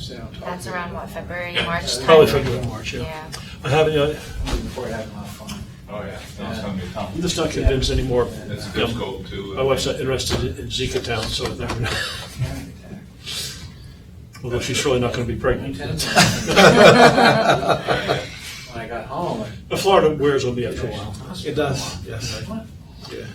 That's around what, February, March time? Probably February, March, yeah. Yeah. I haven't, Before having a lot of fun. Oh, yeah. No, it's gonna be tough. I'm just not convinced anymore. It's a good scope, too. My wife's not interested in Zika Town, so I've never know. Although she's surely not going to be pregnant. When I got home, But Florida wears on me after a while. It does, yes. what? Yeah.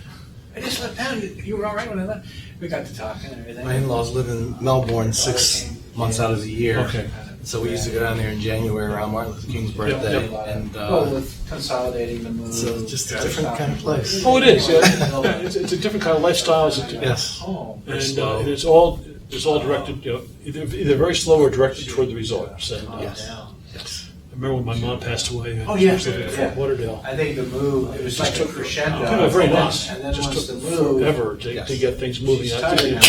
I just left town. You were all right when I left. We got to talking and everything. My in-laws live in Melbourne 6 months out of the year. Okay. So we used to go down there in January around Martin Luther King's birthday. And Well, with consolidating the move. so just a different kind of place. Oh, it is. Yeah. It's a different kind of lifestyle. Yes. Home. And it's all directed, either very slow or directed toward the resorts. And Yes. Down. Yes. I remember when my mom passed away. Oh, yeah. She was living in Fort Yeah. Lauderdale. I think the move, it was like a crescendo. Kind of very nice. And then Just once took the move. forever to get things moving. She's I've tired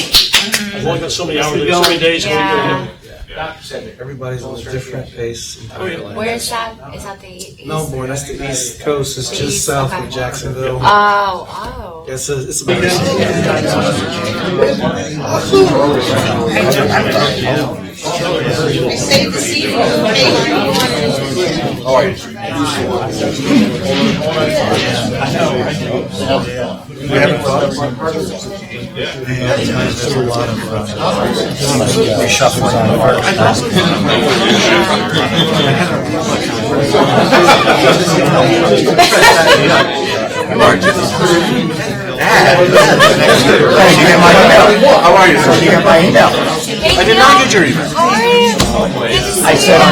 now. only got so many hours, so many days. Yeah. Doctor said that Everybody's on a different pace. Oh, yeah. Where is that? Is that the east? Melbourne, that's the East Coast. It's The just east, south okay. of Jacksonville. Oh. It's about Save the seat. We haven't thought of one part of it. There's a lot of reshuffling on Did you get my email? How are you, sir? Did you get my email? I did not get your email. How are you? I said on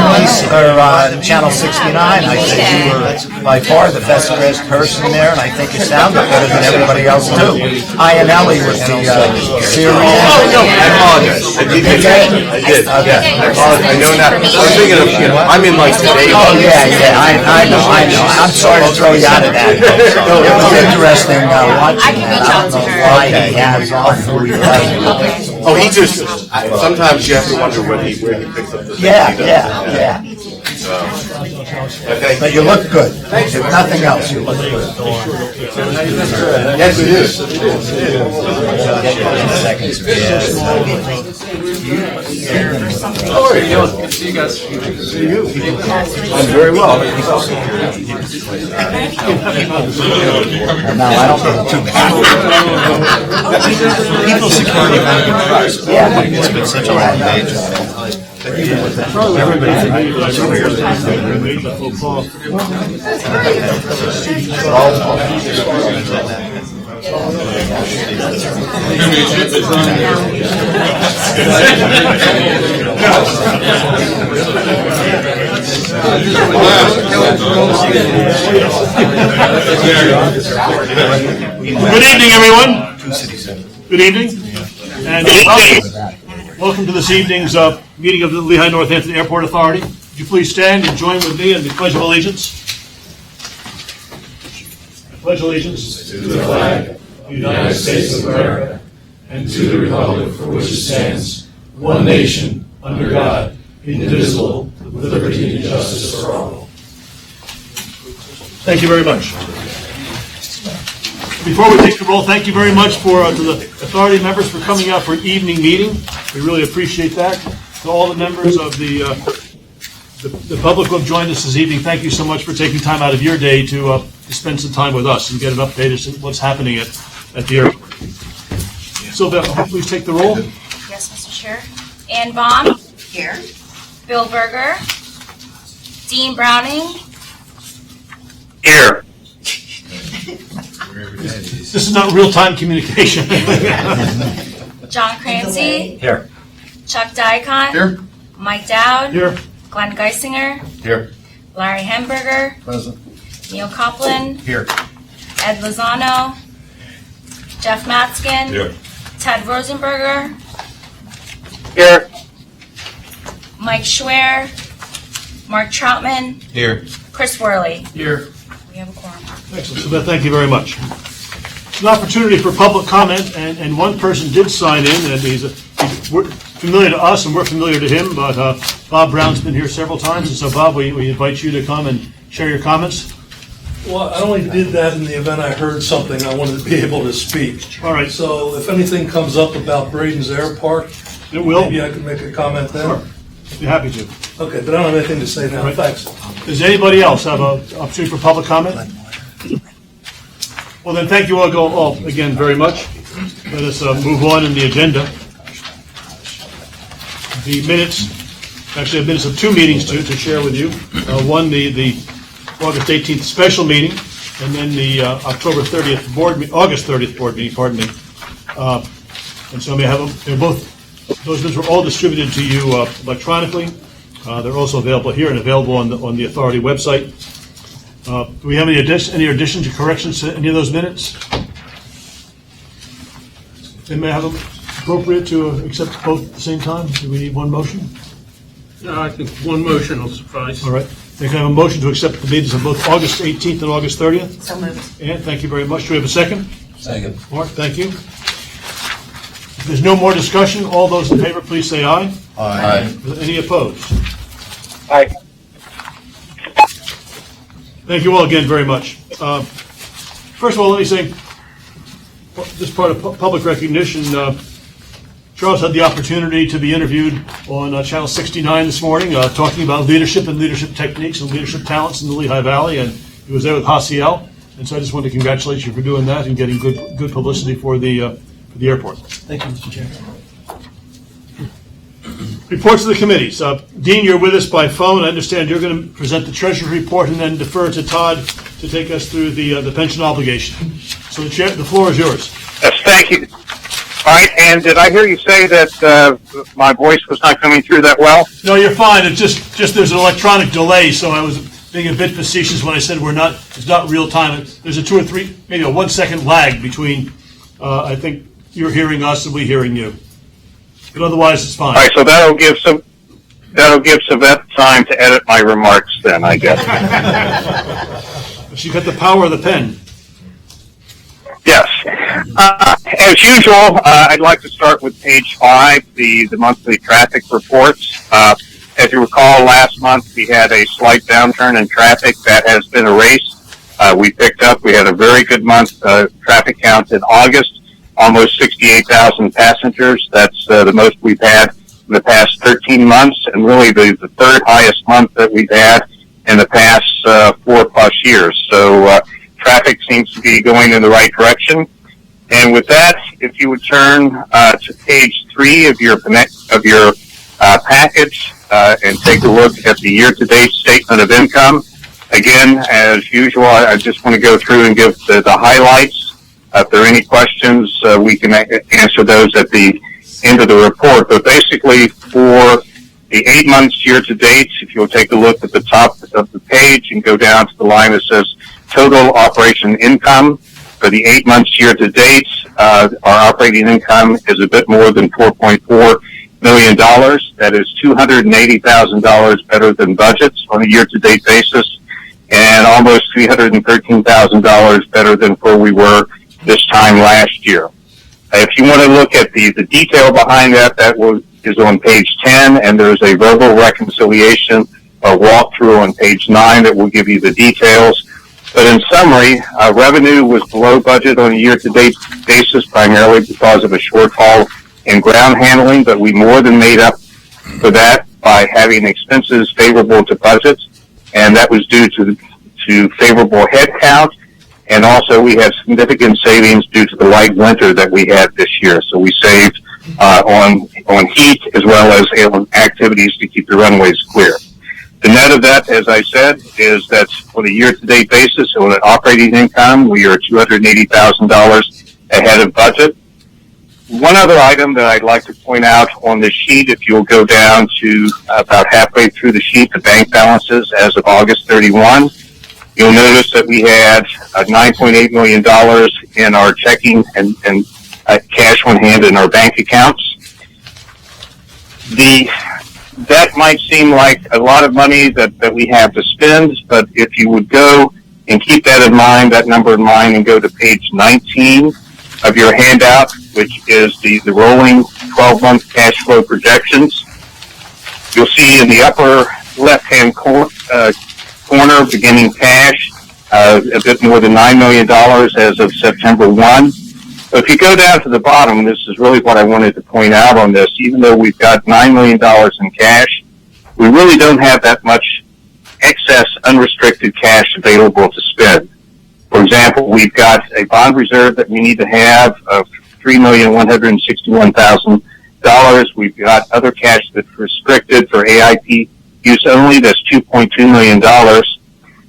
Channel 69, I said you were by far the best dressed person there, and I think you sounded better than everybody else too. I and Ellie was the series. Oh, no, I apologize. I did get that. I did. Okay. I apologize. I know that. I was thinking of, I'm in like today. Oh, yeah, I know. I'm sorry to throw you out of that. It was interesting watching. I can reach out to her. Why he has on who he does. Oh, he just, sometimes you have to wonder where he picks up the things. Yeah. Okay. But you look good. If nothing else, you look good. Yes, it is. How are you? Good to see you guys. See you. I'm very well. No, I don't think too bad. People security management. Yeah. It's been such a long day. Good evening, everyone. Good evening. And welcome to this evening's meeting of the Lehigh Northampton Airport Authority. Would you please stand and join with me in the Pledge of Allegiance? I pledge allegiance to the flag of the United States of America and to the republic for which it stands, one nation, under God, indivisible, with liberty and justice for all. Thank you very much. Before we take the roll, thank you very much to the authority members for coming out for an evening meeting. We really appreciate that. To all the members of the public who have joined us this evening, thank you so much for taking time out of your day to spend some time with us and get an update as to what's happening at the airport. Sylvia, please take the roll. Yes, Mr. Chair. Ann Baum. Here. Bill Berger. Dean Browning. Here. This is not real-time communication. John Clancy. Here. Chuck Dicon. Here. Mike Dowd. Here. Glenn Geisinger. Here. Larry Hemberger. Present. Neil Copeland. Here. Ed Lozano. Jeff Matskin. Here. Ted Rosenberger. Here. Mike Schwer. Mark Troutman. Here. Chris Worley. Here. We have a quorum. Excellent, Sylvia, thank you very much. It's an opportunity for public comment, and one person did sign in, and he's familiar to us, and we're familiar to him, but Bob Brown's been here several times, and so Bob, we invite you to come and share your comments. Well, I only did that in the event I heard something I wanted to be able to speak. All right. So if anything comes up about Braden's Air Park, It will. maybe I can make a comment then. Sure. Be happy to. Okay, but I don't have anything to say now. Thanks. Does anybody else have an opportunity for public comment? Well, then, thank you all again very much. Let us move on in the agenda. The minutes, actually, minutes of two meetings to share with you. One, the August 18th special meeting, and then the October 30th August 30th board meeting, pardon me. And so may I have them, they're both, those minutes were all distributed to you electronically. They're also available here and available on the authority website. Do we have any additions or corrections to any of those minutes? May I have them appropriate to accept both at the same time? Do we need one motion? No, I think one motion will suffice. All right. Can I have a motion to accept the minutes of both August 18th and August 30th? So moved. Ann, thank you very much. Do we have a second? Second. Mark, thank you. If there's no more discussion, all those in favor, please say aye. Aye. Any opposed? Aye. Thank you all again very much. First of all, let me say, this part of public recognition, Charles had the opportunity to be interviewed on Channel 69 this morning, talking about leadership and leadership techniques and leadership talents in the Lehigh Valley, and he was there with Hasiel. And so I just want to congratulate you for doing that and getting good publicity for the airport. Thank you, Mr. Chairman. Reports of the committees. Dean, you're with us by phone. I understand you're going to present the Treasury report and then defer to Todd to take us through the pension obligation. So the floor is yours. Yes, thank you. All right, and did I hear you say that my voice was not coming through that well? No, you're fine. It's just there's an electronic delay, so I was being a bit facetious when I said it's not real time. There's a 2 or 3, maybe a 1 second lag between, I think you're hearing us and we hearing you. But otherwise, it's fine. All right, so that'll give Savette time to edit my remarks then, I guess. She's got the power of the pen. Yes. As usual, I'd like to start with page 5, the monthly traffic reports. As you recall, last month we had a slight downturn in traffic. That has been erased. We had a very good month traffic count in August. Almost 68,000 passengers. That's the most we've had in the past 13 months, and really the third highest month that we've had in the past 4+ years. So traffic seems to be going in the right direction. And with that, if you would turn to page 3 of your package and take a look at the year-to-date statement of income. Again, as usual, I just want to go through and give the highlights. If there are any questions, we can answer those at the end of the report. But basically, for the 8 months year-to-date, if you'll take a look at the top of the page and go down to the line that says total operation income, for the 8 months year-to-date, our operating income is a bit more than $4.4 million. That is $280,000 better than budgets on a year-to-date basis, and almost $313,000 better than where we were this time last year. If you want to look at the detail behind that is on page 10, and there's a verbal reconciliation or walkthrough on page 9 that will give you the details. But in summary, revenue was below budget on a year-to-date basis, primarily because of a shortfall in ground handling, but we more than made up for that by having expenses favorable to budget, and that was due to favorable headcount. And also, we had significant savings due to the light winter that we had this year. So we saved on heat as well as activities to keep the runways clear. The net of that, as I said, is that on a year-to-date basis, on an operating income, we are $280,000 ahead of budget. One other item that I'd like to point out on the sheet, if you'll go down to about halfway through the sheet, the bank balances as of August 31. You'll notice that we had $9.8 million in our checking and cash on hand in our bank accounts. That might seem like a lot of money that we have to spend, but if you would go and keep that number in mind, and go to page 19 of your handout, which is the rolling 12-month cash flow projections, you'll see in the upper left-hand corner, beginning cash, a bit more than $9 million as of September 1. So if you go down to the bottom, this is really what I wanted to point out on this. Even though we've got $9 million in cash, we really don't have that much excess unrestricted cash available to spend. For example, we've got a bond reserve that we need to have of $3,161,000. We've got other cash that's restricted for AIP use only. That's $2.2 million.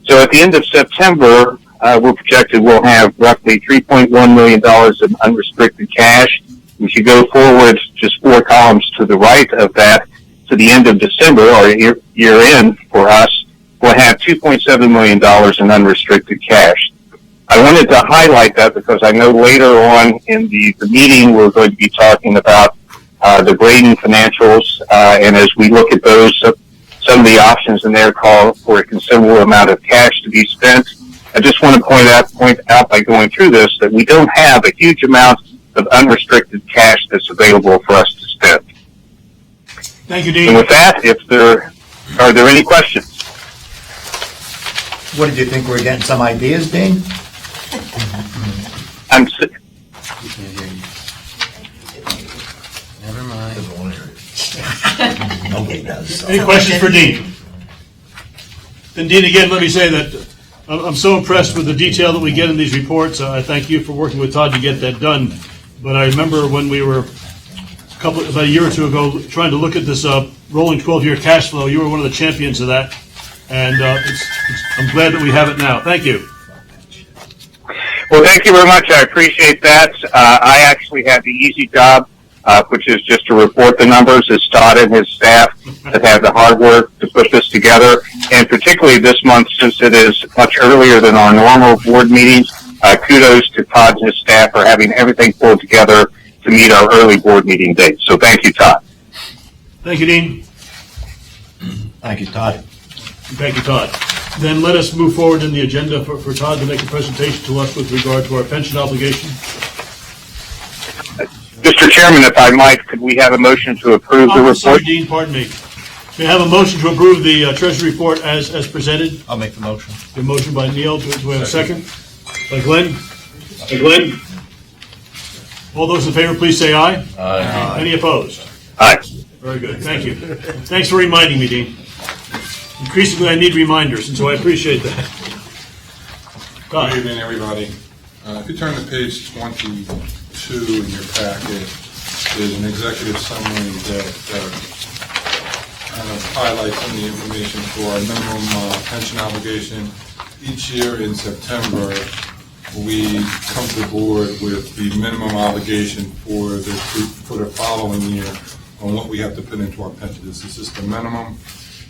So at the end of September, we're projected we'll have roughly $3.1 million of unrestricted cash. We should go forward just 4 columns to the right of that to the end of December, or year end for us, we'll have $2.7 million in unrestricted cash. I wanted to highlight that because I know later on in the meeting we're going to be talking about the grading financials, and as we look at those, some of the options in there call for a considerable amount of cash to be spent. I just want to point out by going through this that we don't have a huge amount of unrestricted cash that's available for us to spend. Thank you, Dean. And with that, are there any questions? What did you think? We're getting some ideas, Dean? Never mind. Nobody does. Any questions for Dean? And Dean, again, let me say that I'm so impressed with the detail that we get in these reports. I thank you for working with Todd to get that done. But I remember when we were about a year or two ago trying to look at this rolling 12-year cash flow, you were one of the champions of that. And I'm glad that we have it now. Thank you. Well, thank you very much. I appreciate that. I actually had the easy job, which is just to report the numbers. It's Todd and his staff that have the hard work to put this together. And particularly this month, since it is much earlier than our normal board meetings, kudos to Todd and his staff for having everything pulled together to meet our early board meeting date. So thank you, Todd. Thank you, Dean. Thank you, Todd. Thank you, Todd. Then let us move forward in the agenda for Todd to make a presentation to us with regard to our pension obligation. Mr. Chairman, if I might, could we have a motion to approve the report? Sorry, Dean, pardon me. May I have a motion to approve the Treasury report as presented? I'll make the motion. A motion by Neil. Do we have a second? By Glenn? By Glenn? All those in favor, please say aye. Aye. Any opposed? Aye. Very good. Thank you. Thanks for reminding me, Dean. Increasingly, I need reminders, and so I appreciate that. Good evening, everybody. If you turn to page 22 in your packet, there's an executive summary that kind of highlights some of the information for our minimum pension obligation. Each year in September, we come to the board with the minimum obligation for the following year on what we have to put into our pension. This is just the minimum.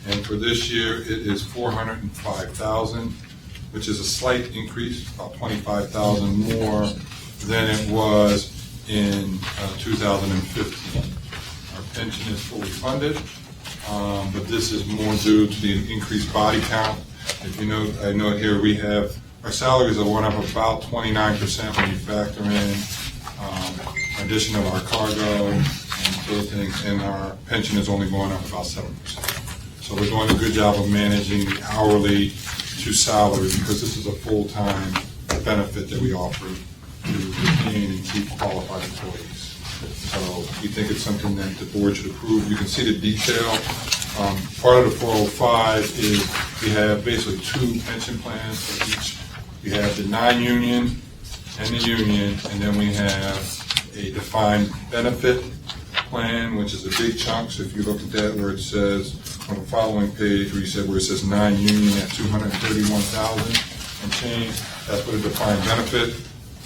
And for this year, it is $405,000, which is a slight increase, about $25,000 more than it was in 2015. Our pension is fully funded, but this is more due to the increased body count. If you note, I note here we have our salaries are going up about 29% when you factor in addition of our cargo and those things, and our pension is only going up about 7%. So we're doing a good job of managing the hourly to salary because this is a full-time benefit that we offer to retain and keep qualified employees. So we think it's something that the board should approve. You can see the detail. Part of the 405 is we have basically 2 pension plans for each. We have the non-union and the union, and then we have a defined benefit plan, which is a big chunk. So if you look at that where it says on the following page where it says non-union at $231,000 and change, that's for the defined benefit.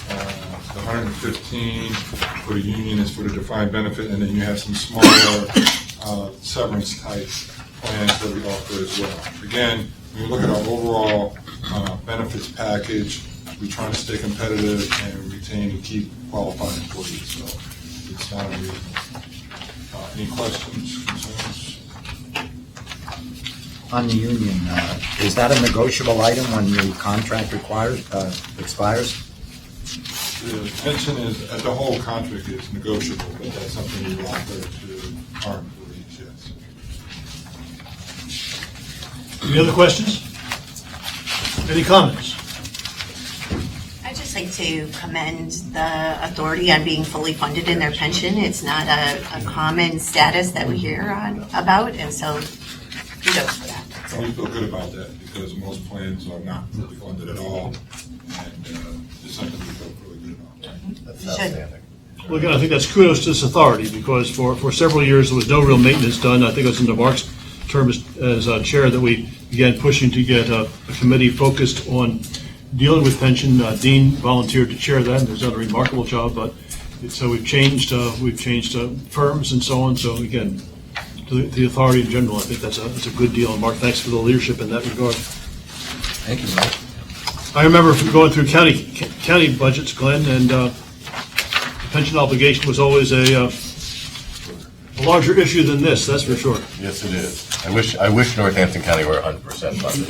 The 115 for the union is for the defined benefit, and then you have some smaller severance type plans that we offer as well. Again, when you look at our overall benefits package, we're trying to stay competitive and retain and keep qualified employees. So it's not unreasonable. Any questions, concerns? On the union, is that a negotiable item when the contract expires? The pension is, the whole contract is negotiable, but that's something we offer to our employees, yes. Any other questions? Any comments? I'd just like to commend the authority on being fully funded in their pension. It's not a common status that we hear about, and so kudos for that. We feel good about that because most plans are not really funded at all. And it's something we feel really good about. That's You should. outstanding. Well, again, I think that's kudos to this authority, because for several years, there was no real maintenance done. I think it was into Mark's term as chair that we began pushing to get a committee focused on dealing with pension. Dean volunteered to chair that, and has done a remarkable job. But so we've changed firms and so on. So again, to the authority in general, I think that's a good deal. And Mark, thanks for the leadership in that regard. Thank you, Mike. I remember going through county budgets, Glenn, and the pension obligation was always a larger issue than this, that's for sure. Yes, it is. I wish Northampton County were 100% funded.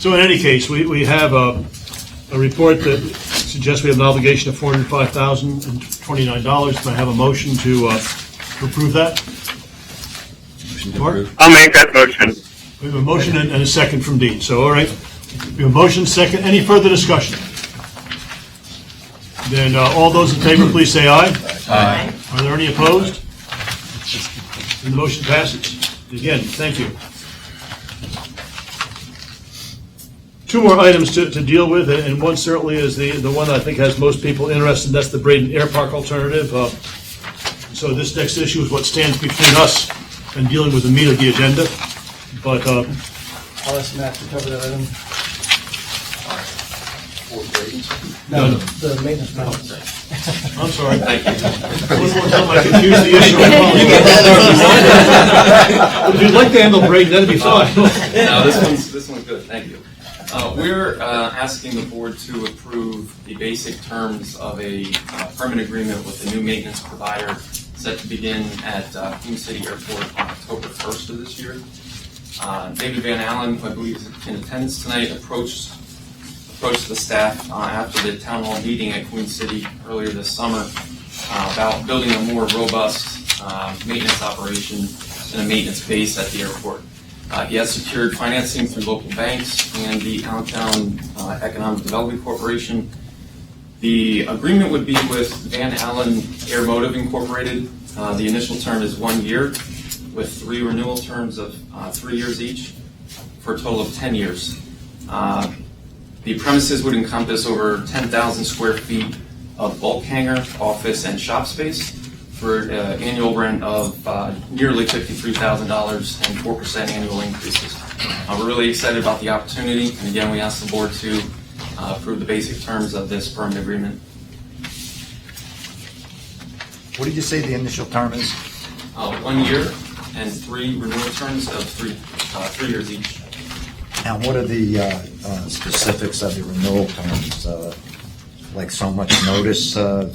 So in any case, we have a report that suggests we have an obligation of $405,029. Can I have a motion to approve that? Mark? I'll make that motion. We have a motion and a second from Dean. So, all right, we have a motion, second. Any further discussion? Then all those in favor, please say aye. Aye. Are there any opposed? And the motion passes. Again, thank you. Two more items to deal with, and one certainly is the one that I think has most people interested, and that's the Braden Air Park alternative. So this next issue is what stands between us and dealing with the meat of the agenda. But I'll ask Matt to cover that item. no. The maintenance plan. I'm sorry. Thank you. One more time, I confused the issue. If you'd like to handle Braden, that'd be fine. No, this one's good, thank you. We're asking the board to approve the basic terms of a permanent agreement with the new maintenance provider set to begin at Queen City Airport on October 1st of this year. David Van Allen, who I believe is in attendance tonight, approached the staff after the town hall meeting at Queen City earlier this summer about building a more robust maintenance operation and a maintenance base at the airport. He has secured financing through local banks and the Allentown Economic Development Corporation. The agreement would be with Van Allen Airmotive Incorporated. The initial term is 1 year with 3 renewal terms of 3 years each for a total of 10 years. The premises would encompass over 10,000 square feet of bulk hangar, office, and shop space for an annual rent of nearly $53,000 and 4% annual increases. We're really excited about the opportunity, and again, we ask the board to approve the basic terms of this permanent agreement. What did you say the initial term is? 1 year and 3 renewal terms of 3 years each. And what are the specifics of the renewal terms? Like so much notice? Some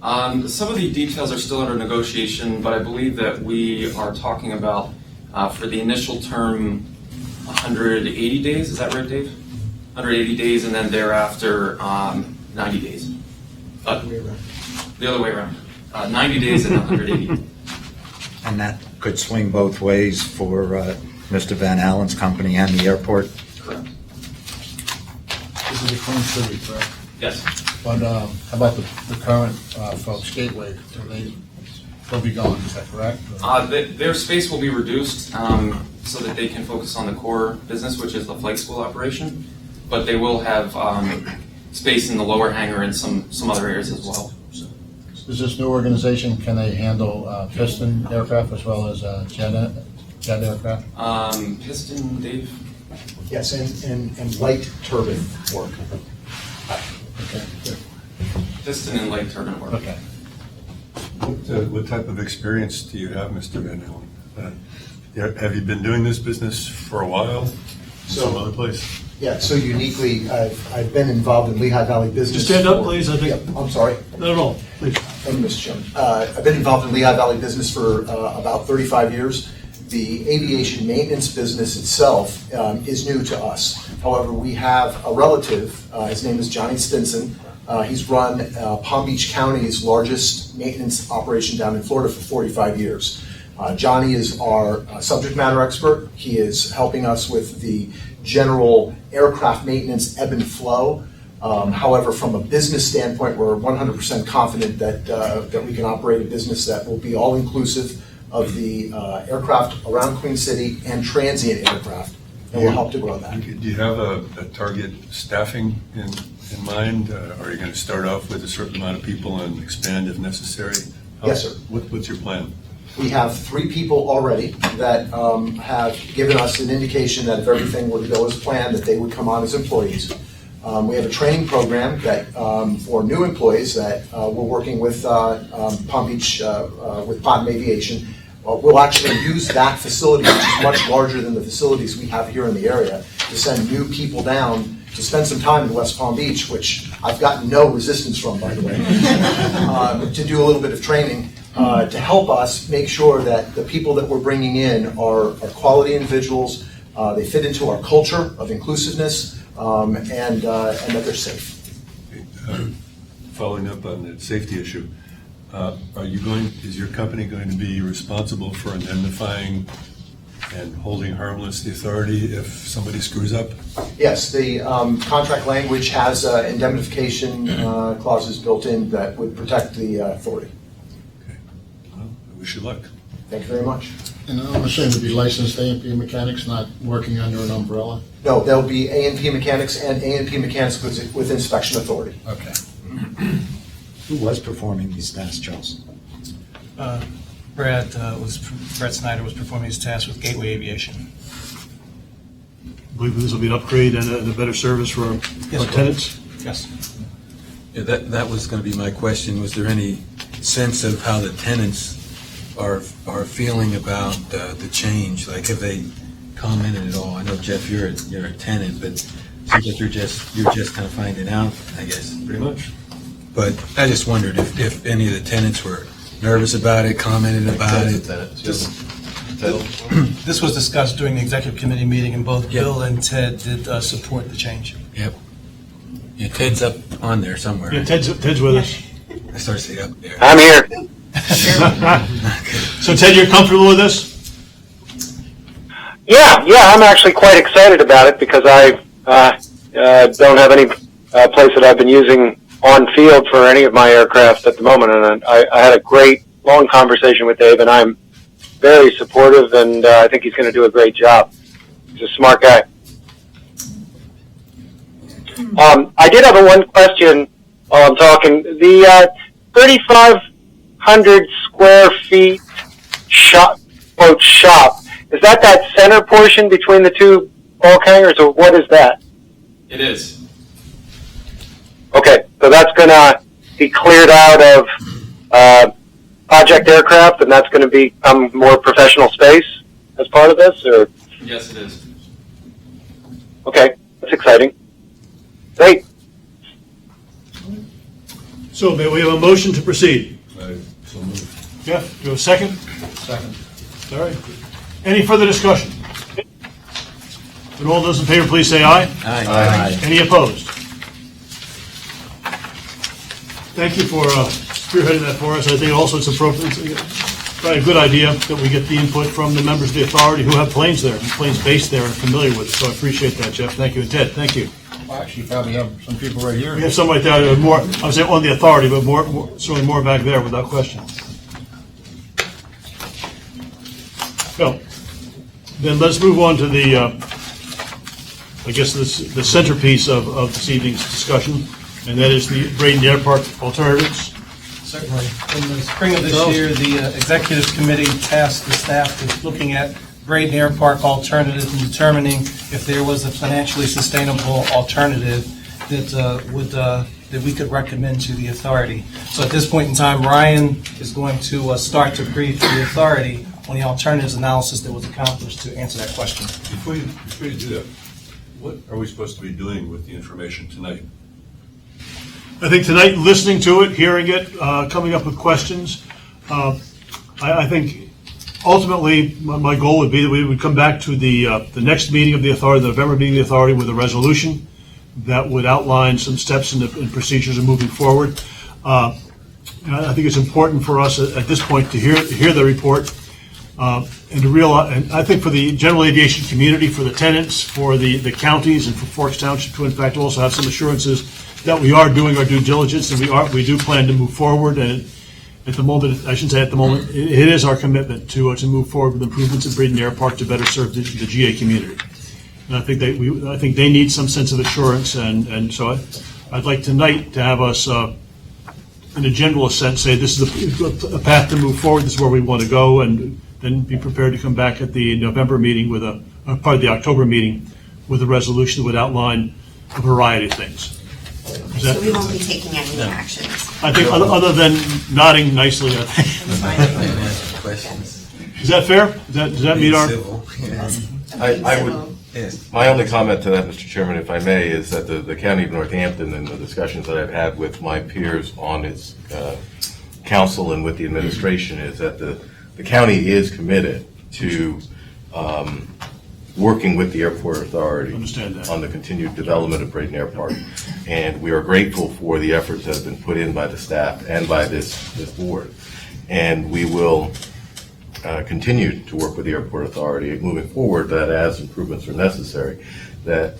of the details are still under negotiation, but I believe that we are talking about, for the initial term, 180 days. Is that right, Dave? 180 days, and then thereafter, 90 days. The other way around. 90 days and 180. And that could swing both ways for Mr. Van Allen's company and the airport? Correct. This is the Queen City, correct? Yes. But how about the current folks, Gateway? They'll be gone, is that correct? Their space will be reduced so that they can focus on the core business, which is the flight school operation. But they will have space in the lower hangar and some other areas as well. Is this new organization, can they handle piston aircraft as well as jet aircraft? Piston, Dave? Yes, and light turbine work. Okay, good. Piston and light turbine work. Okay. What type of experience do you have, Mr. Van Allen? Have you been doing this business for a while? Some other place? Yeah, so uniquely, I've been involved in Lehigh Valley business. Just stand up, please. I think. Yep, I'm sorry. Not at all. Please. Thank you, Mr. Chairman. I've been involved in Lehigh Valley business for about 35 years. The aviation maintenance business itself is new to us. However, we have a relative, his name is Johnny Stinson. He's run Palm Beach County's largest maintenance operation down in Florida for 45 years. Johnny is our subject matter expert. He is helping us with the general aircraft maintenance ebb and flow. However, from a business standpoint, we're 100% confident that we can operate a business that will be all-inclusive of the aircraft around Queen City and transient aircraft, and we'll help to grow that. Do you have a target staffing in mind? Are you going to start off with a certain amount of people and expand if necessary? Yes, sir. What's your plan? We have 3 people already that have given us an indication that if everything were to go as planned, that they would come on as employees. We have a training program that for new employees that we're working with Palm Beach, with Palm Aviation. We'll actually use that facility, which is much larger than the facilities we have here in the area, to send new people down to spend some time in West Palm Beach, which I've gotten no resistance from, by the way, to do a little bit of training to help us make sure that the people that we're bringing in are quality individuals, they fit into our culture of inclusiveness, and that they're safe. Following up on the safety issue, is your company going to be responsible for indemnifying and holding harmless the authority if somebody screws up? Yes, the contract language has indemnification clauses built in that would protect the authority. Okay. Well, I wish you luck. Thank you very much. And I'm assuming to be licensed A&P mechanics, not working under an umbrella? No, there'll be A&P mechanics and A&P mechanics with inspection authority. Okay. Who was performing these tasks, Charles? Brett Snyder was performing his tasks with Gateway Aviation. I believe this will be an upgrade and a better service for our tenants. Yes. Yeah, that was going to be my question. Was there any sense of how the tenants are feeling about the change? Like, have they commented at all? I know, Jeff, you're a tenant, but it seems like you're just kind of finding out, I guess. Pretty much. But I just wondered if any of the tenants were nervous about it, commented about it. This was discussed during the executive committee meeting, and both Bill and Ted did support the change. Yep. Yeah, Ted's up on there somewhere. Yeah, Ted's with us. I started to say up there. I'm here. So, Ted, you're comfortable with this? Yeah, I'm actually quite excited about it because I don't have any place that I've been using on field for any of my aircraft at the moment, and I had a great long conversation with Dave, and I'm very supportive, and I think he's going to do a great job. He's a smart guy. I did have one question while I'm talking. The 3,500 square feet shop, is that center portion between the two bulk hangars, or what is that? It is. Okay, so that's going to be cleared out of project aircraft, and that's going to become more professional space as part of this, or? Yes, it is. Okay, that's exciting. Great. So, may we have a motion to proceed? So moved. Jeff, do you have a second? Second. All right. Any further discussion? When all those in favor, please say aye. Aye. Any opposed? Thank you for spearheading that for us. I think also it's appropriate, probably a good idea that we get the input from the members of the authority who have planes there, planes based there and familiar with it. So I appreciate that, Jeff. Thank you. And Ted, thank you. Well, actually, you probably have some people right here. We have some right there, more, I would say on the authority, but certainly more back there without question. So, then let's move on to the, I guess, the centerpiece of this evening's discussion, and that is the Braden Air Park alternatives. Certainly. In the spring of this year, the executive committee tasked the staff with looking at Braden Air Park alternatives and determining if there was a financially sustainable alternative that we could recommend to the authority. So at this point in time, Ryan is going to start to brief the authority on the alternatives analysis that was accomplished to answer that question. Before you do that, what are we supposed to be doing with the information tonight? I think tonight, listening to it, hearing it, coming up with questions, I think ultimately my goal would be that we would come back to the next meeting of the authority, the November meeting of the authority, with a resolution that would outline some steps and procedures of moving forward. I think it's important for us at this point to hear the report and to realize, and I think for the general aviation community, for the tenants, for the counties, and for Forks Township to in fact also have some assurances that we are doing our due diligence and we do plan to move forward and at the moment, I shouldn't say at the moment, it is our commitment to move forward with improvements at Braden Airpark to better serve the GA community. And I think they need some sense of assurance, and so I'd like tonight to have us, in a general sense, say this is a path to move forward, this is where we want to go, and then be prepared to come back at the November meeting with part of the October meeting with a resolution that would outline a variety of things. So we won't be taking any actions. I think other than nodding nicely, I think. Questions. Is that fair? Does that meet our? I would, my only comment to that, Mr. Chairman, if I may, is that the County of Northampton and the discussions that I've had with my peers on its council and with the administration is that the county is committed to working with the airport authority on the continued development of Braden Airpark. And we are grateful for the efforts that have been put in by the staff and by this board. And we will continue to work with the airport authority moving forward, that as improvements are necessary, that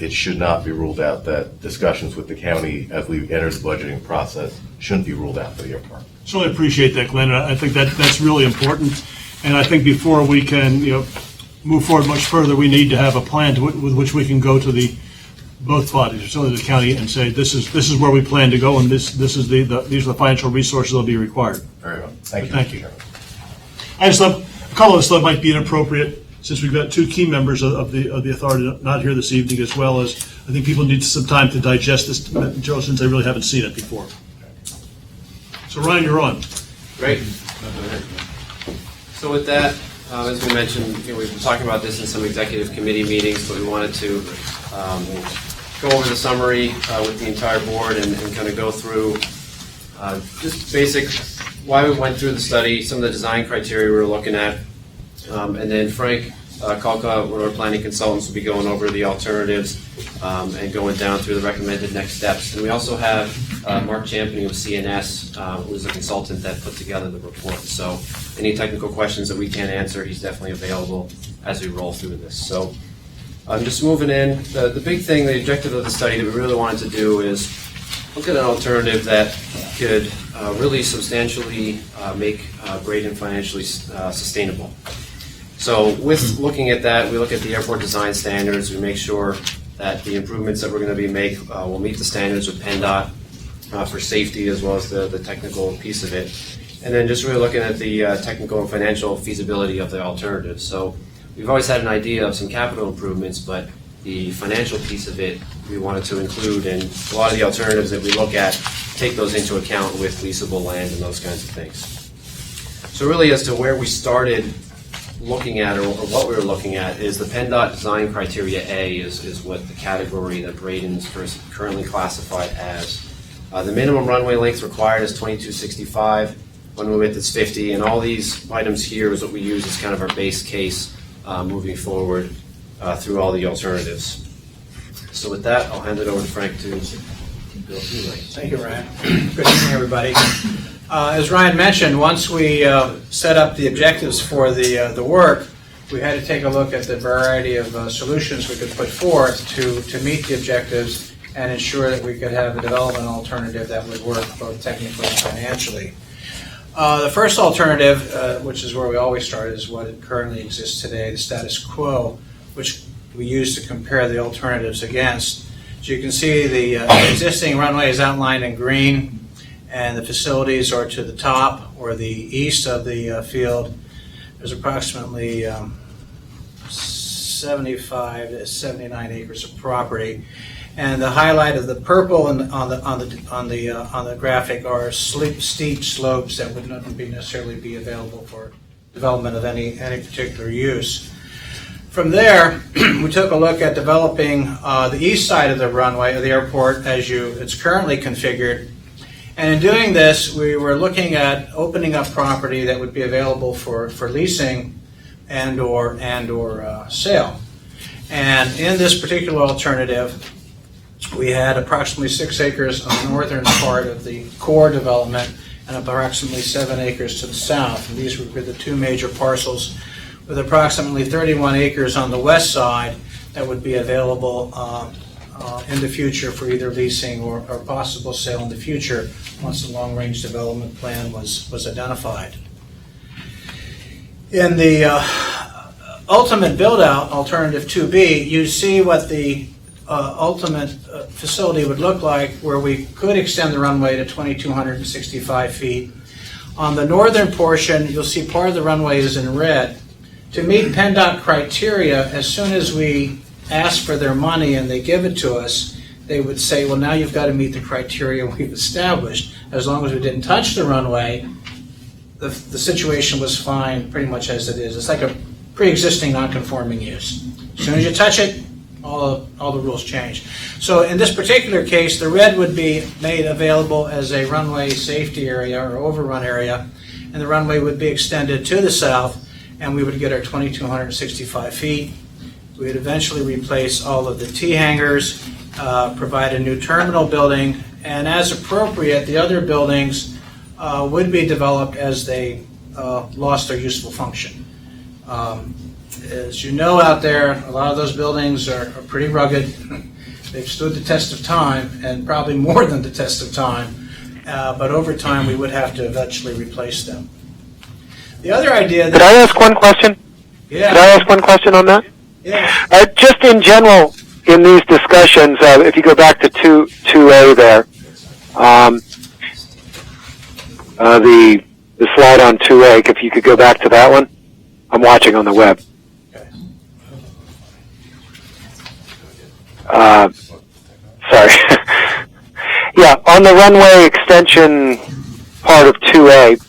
it should not be ruled out that discussions with the county as we enter the budgeting process shouldn't be ruled out for the airport. Certainly appreciate that, Glenn. I think that's really important. And I think before we can, move forward much further, we need to have a plan with which we can go to both bodies, certainly the county, and say this is where we plan to go, and these are the financial resources that will be required. Very well. Thank you. Thank you. I just thought a couple of us thought might be inappropriate, since we've got two key members of the authority not here this evening, as well as I think people need some time to digest this material since they really haven't seen it before. So Ryan, you're on. Great. So with that, as we mentioned, we've been talking about this in some executive committee meetings, but we wanted to go over the summary with the entire board and kind of go through just basic why we went through the study, some of the design criteria we were looking at, and then Frank Kalka, one of our planning consultants, will be going over the alternatives and going down through the recommended next steps. And we also have Mark Champney of CNS, who's a consultant that put together the report. So any technical questions that we can't answer, he's definitely available as we roll through this. So just moving in, the big thing, the objective of the study that we really wanted to do is look at an alternative that could really substantially make Braden financially sustainable. So with looking at that, we look at the airport design standards. We make sure that the improvements that we're going to be make will meet the standards with PennDOT for safety, as well as the technical piece of it. And then just really looking at the technical and financial feasibility of the alternatives. So we've always had an idea of some capital improvements, but the financial piece of it we wanted to include, and a lot of the alternatives that we look at take those into account with leasable land and those kinds of things. So really, as to where we started looking at, or what we were looking at, is the PennDOT design criteria A is what the category that Braden's currently classified as. The minimum runway length required is 2265, runway width is 50, and all these items here is what we use as kind of our base case moving forward through all the alternatives. So with that, I'll hand it over to Frank to go through it. Thank you, Ryan. Good evening, everybody. As Ryan mentioned, once we set up the objectives for the work, we had to take a look at the variety of solutions we could put forth to meet the objectives and ensure that we could have a development alternative that would work both technically and financially. The first alternative, which is where we always start, is what currently exists today, the status quo, which we use to compare the alternatives against. So you can see the existing runway is outlined in green, and the facilities are to the top or the east of the field. There's approximately 75 to 79 acres of property, and the highlight of the purple on the graphic are steep slopes that would not necessarily be available for development of any particular use. From there, we took a look at developing the east side of the runway of the airport as it's currently configured. And in doing this, we were looking at opening up property that would be available for leasing and or sale. And in this particular alternative, we had approximately 6 acres on the northern part of the core development and approximately 7 acres to the south. And these were the two major parcels, with approximately 31 acres on the west side that would be available in the future for either leasing or possible sale in the future once the long-range development plan was identified. In the ultimate build-out, alternative 2B, you see what the ultimate facility would look like, where we could extend the runway to 2,265 feet. On the northern portion, you'll see part of the runway is in red. To meet PennDOT criteria, as soon as we ask for their money and they give it to us, they would say, well, now you've got to meet the criteria we've established. As long as we didn't touch the runway, the situation was fine pretty much as it is. It's like a pre-existing non-conforming use. As soon as you touch it, all the rules change. So in this particular case, the red would be made available as a runway safety area or overrun area, and the runway would be extended to the south, and we would get our 2,265 feet. We would eventually replace all of the T-hangars, provide a new terminal building, and as appropriate, the other buildings would be developed as they lost their useful function. As you know out there, a lot of those buildings are pretty rugged. They've stood the test of time, and probably more than the test of time, but over time we would have to eventually replace them. The other idea that... Could I ask one question? Yeah. Could I ask one question on that? Yeah. Just in general, in these discussions, if you go back to 2A there, the slide on 2A, if you could go back to that one. I'm watching on the web. Sorry. Yeah, on the runway extension part of 2A,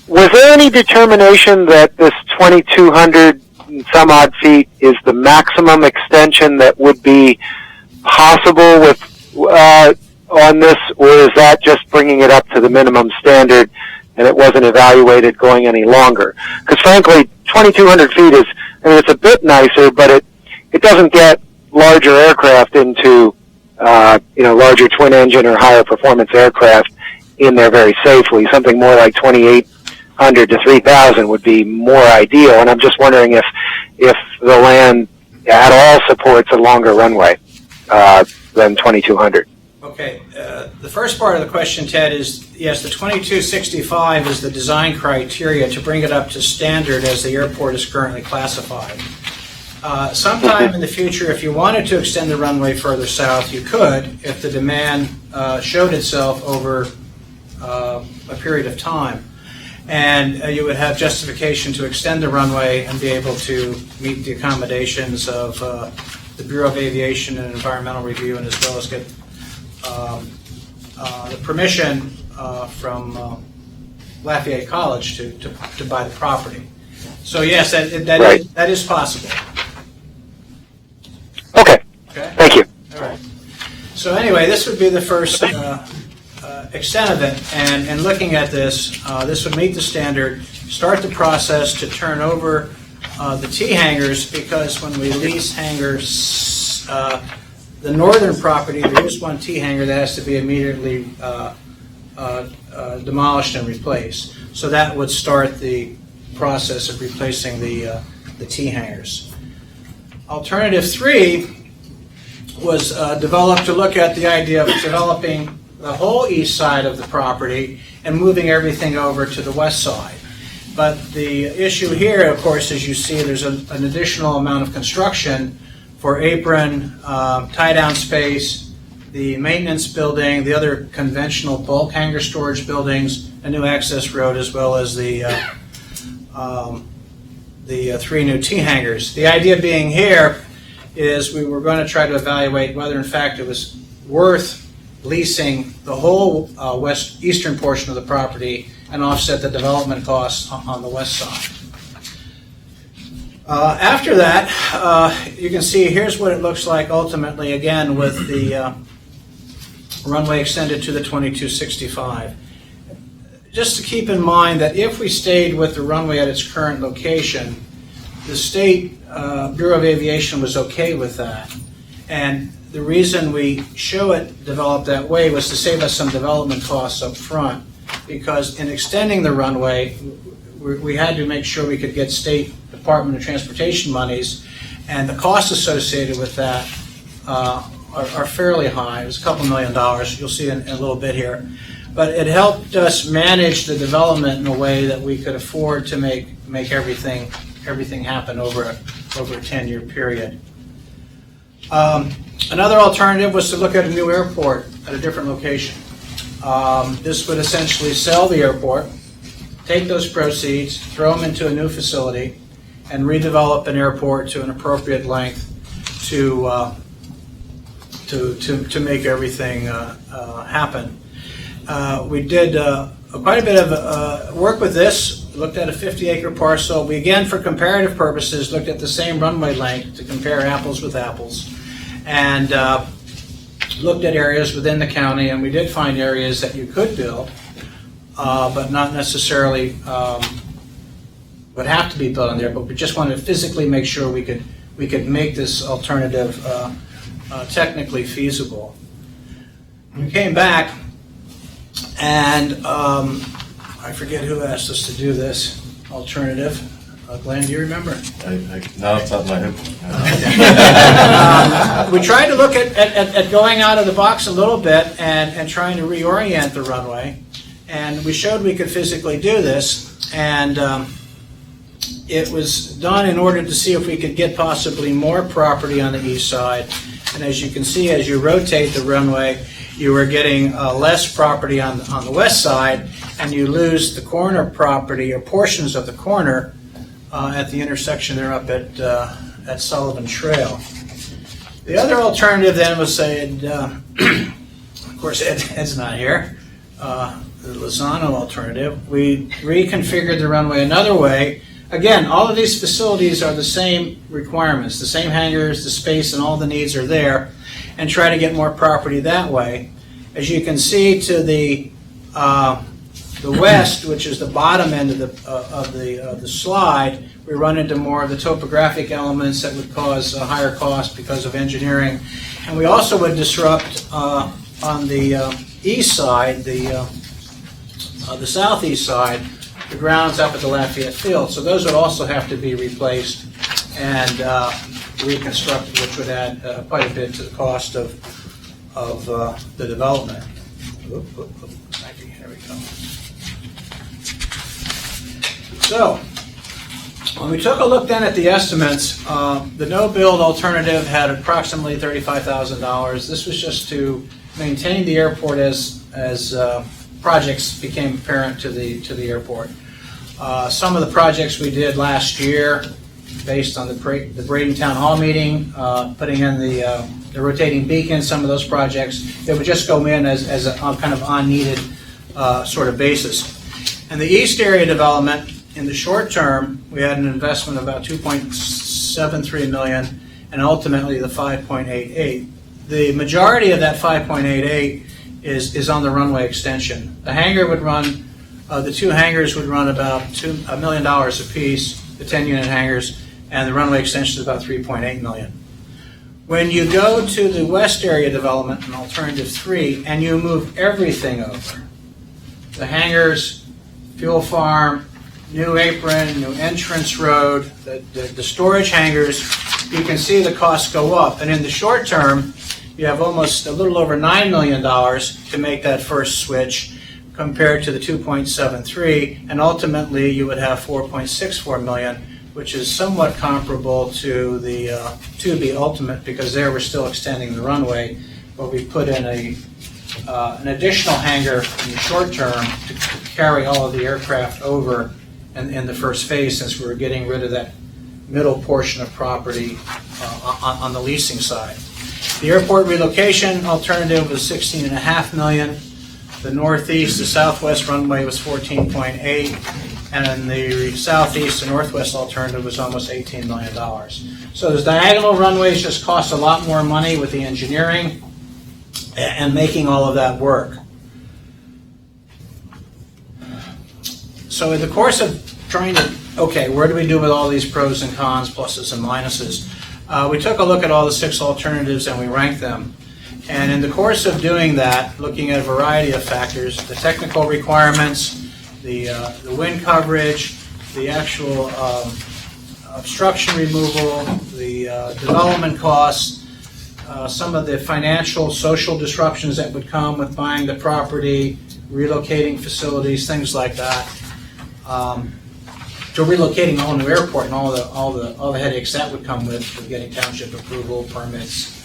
was there any determination that this 2,200 and some odd feet is the maximum extension that would be possible with on this, or is that just bringing it up to the minimum standard and it wasn't evaluated going any longer? Because frankly, 2,200 feet is, I mean, it's a bit nicer, but it doesn't get larger aircraft into, larger twin engine or higher performance aircraft in there very safely. Something more like 2,800 to 3,000 would be more ideal. And I'm just wondering if the land at all supports a longer runway than 2,200. Okay, the first part of the question, Ted, is yes, the 2265 is the design criteria to bring it up to standard as the airport is currently classified. Sometime in the future, if you wanted to extend the runway further south, you could, if the demand showed itself over a period of time. And you would have justification to extend the runway and be able to meet the accommodations of the Bureau of Aviation and Environmental Review, and as well as get the permission from Lafayette College to buy the property. So yes, that is possible. Okay. Thank you. All right. So anyway, this would be the first extent of it, and looking at this, this would meet the standard, start the process to turn over the T-hangars, because when we lease hangars, the northern property, there is one T-hangar that has to be immediately demolished and replaced. So that would start the process of replacing the T-hangars. Alternative 3 was developed to look at the idea of developing the whole east side of the property and moving everything over to the west side. But the issue here, of course, as you see, there's an additional amount of construction for apron, tie-down space, the maintenance building, the other conventional bulk hangar storage buildings, a new access road, as well as the 3 new T-hangars. The idea being here is we were going to try to evaluate whether, in fact, it was worth leasing the whole eastern portion of the property and offset the development costs on the west side. After that, you can see here's what it looks like ultimately, again, with the runway extended to the 2265. Just to keep in mind that if we stayed with the runway at its current location, the State Bureau of Aviation was okay with that. And the reason we show it developed that way was to save us some development costs up front, because in extending the runway, we had to make sure we could get State Department of Transportation monies, and the costs associated with that are fairly high. It was a couple $1 million. You'll see in a little bit here. But it helped us manage the development in a way that we could afford to make everything happen over a 10-year period. Another alternative was to look at a new airport at a different location. This would essentially sell the airport, take those proceeds, throw them into a new facility, and redevelop an airport to an appropriate length to make everything happen. We did quite a bit of work with this. Looked at a 50-acre parcel. We, again, for comparative purposes, looked at the same runway length to compare apples with apples, and looked at areas within the county, and we did find areas that you could build, but not necessarily would have to be built on there, but we just wanted to physically make sure we could make this alternative technically feasible. We came back, and I forget who asked us to do this alternative. Glenn, do you remember? Now it's not my head. We tried to look at going out of the box a little bit and trying to reorient the runway, and we showed we could physically do this, and it was done in order to see if we could get possibly more property on the east side. And as you can see, as you rotate the runway, you are getting less property on the west side, and you lose the corner property or portions of the corner at the intersection there up at Sullivan Trail. The other alternative then was saying, of course Ed's not here, the Lozano alternative. We reconfigured the runway another way. Again, all of these facilities are the same requirements, the same hangars, the space, and all the needs are there, and try to get more property that way. As you can see to the west, which is the bottom end of the slide, we run into more of the topographic elements that would cause a higher cost because of engineering, and we also would disrupt on the east side, the southeast side, the grounds up at the Lafayette Field. So those would also have to be replaced and reconstructed, which would add quite a bit to the cost of the development. There we go. So, when we took a look then at the estimates, the no-build alternative had approximately $35,000. This was just to maintain the airport as projects became apparent to the airport. Some of the projects we did last year, based on the Braden Town Hall meeting, putting in the rotating beacon, some of those projects, they would just go in as a kind of unneeded sort of basis. And the east area development, in the short term, we had an investment of about $2.73 million, and ultimately the 5.88. The majority of that 5.88 is on the runway extension. The hangar would run, the two hangars would run about $1 million apiece, the 10-unit hangars, and the runway extension is about $3.8 million. When you go to the west area development in Alternative 3 and you move everything over, the hangars, fuel farm, new apron, new entrance road, the storage hangars, you can see the costs go up. And in the short term, you have almost a little over $9 million to make that first switch compared to the 2.73, and ultimately you would have 4.64 million, which is somewhat comparable to the to-be ultimate, because there we're still extending the runway, but we put in an additional hangar in the short term to carry all of the aircraft over in the first phase, since we were getting rid of that middle portion of property on the leasing side. The airport relocation alternative was $16.5 million. The northeast to southwest runway was 14.8, and then the southeast to northwest alternative was almost $18 million. So those diagonal runways just cost a lot more money with the engineering and making all of that work. So in the course of trying to, okay, where do we do with all these pros and cons, pluses and minuses? We took a look at all the 6 alternatives and we ranked them. And in the course of doing that, looking at a variety of factors, the technical requirements, the wind coverage, the actual obstruction removal, the development costs, some of the financial, social disruptions that would come with buying the property, relocating facilities, things like that, to relocating the whole new airport and all the headaches that would come with getting township approval, permits,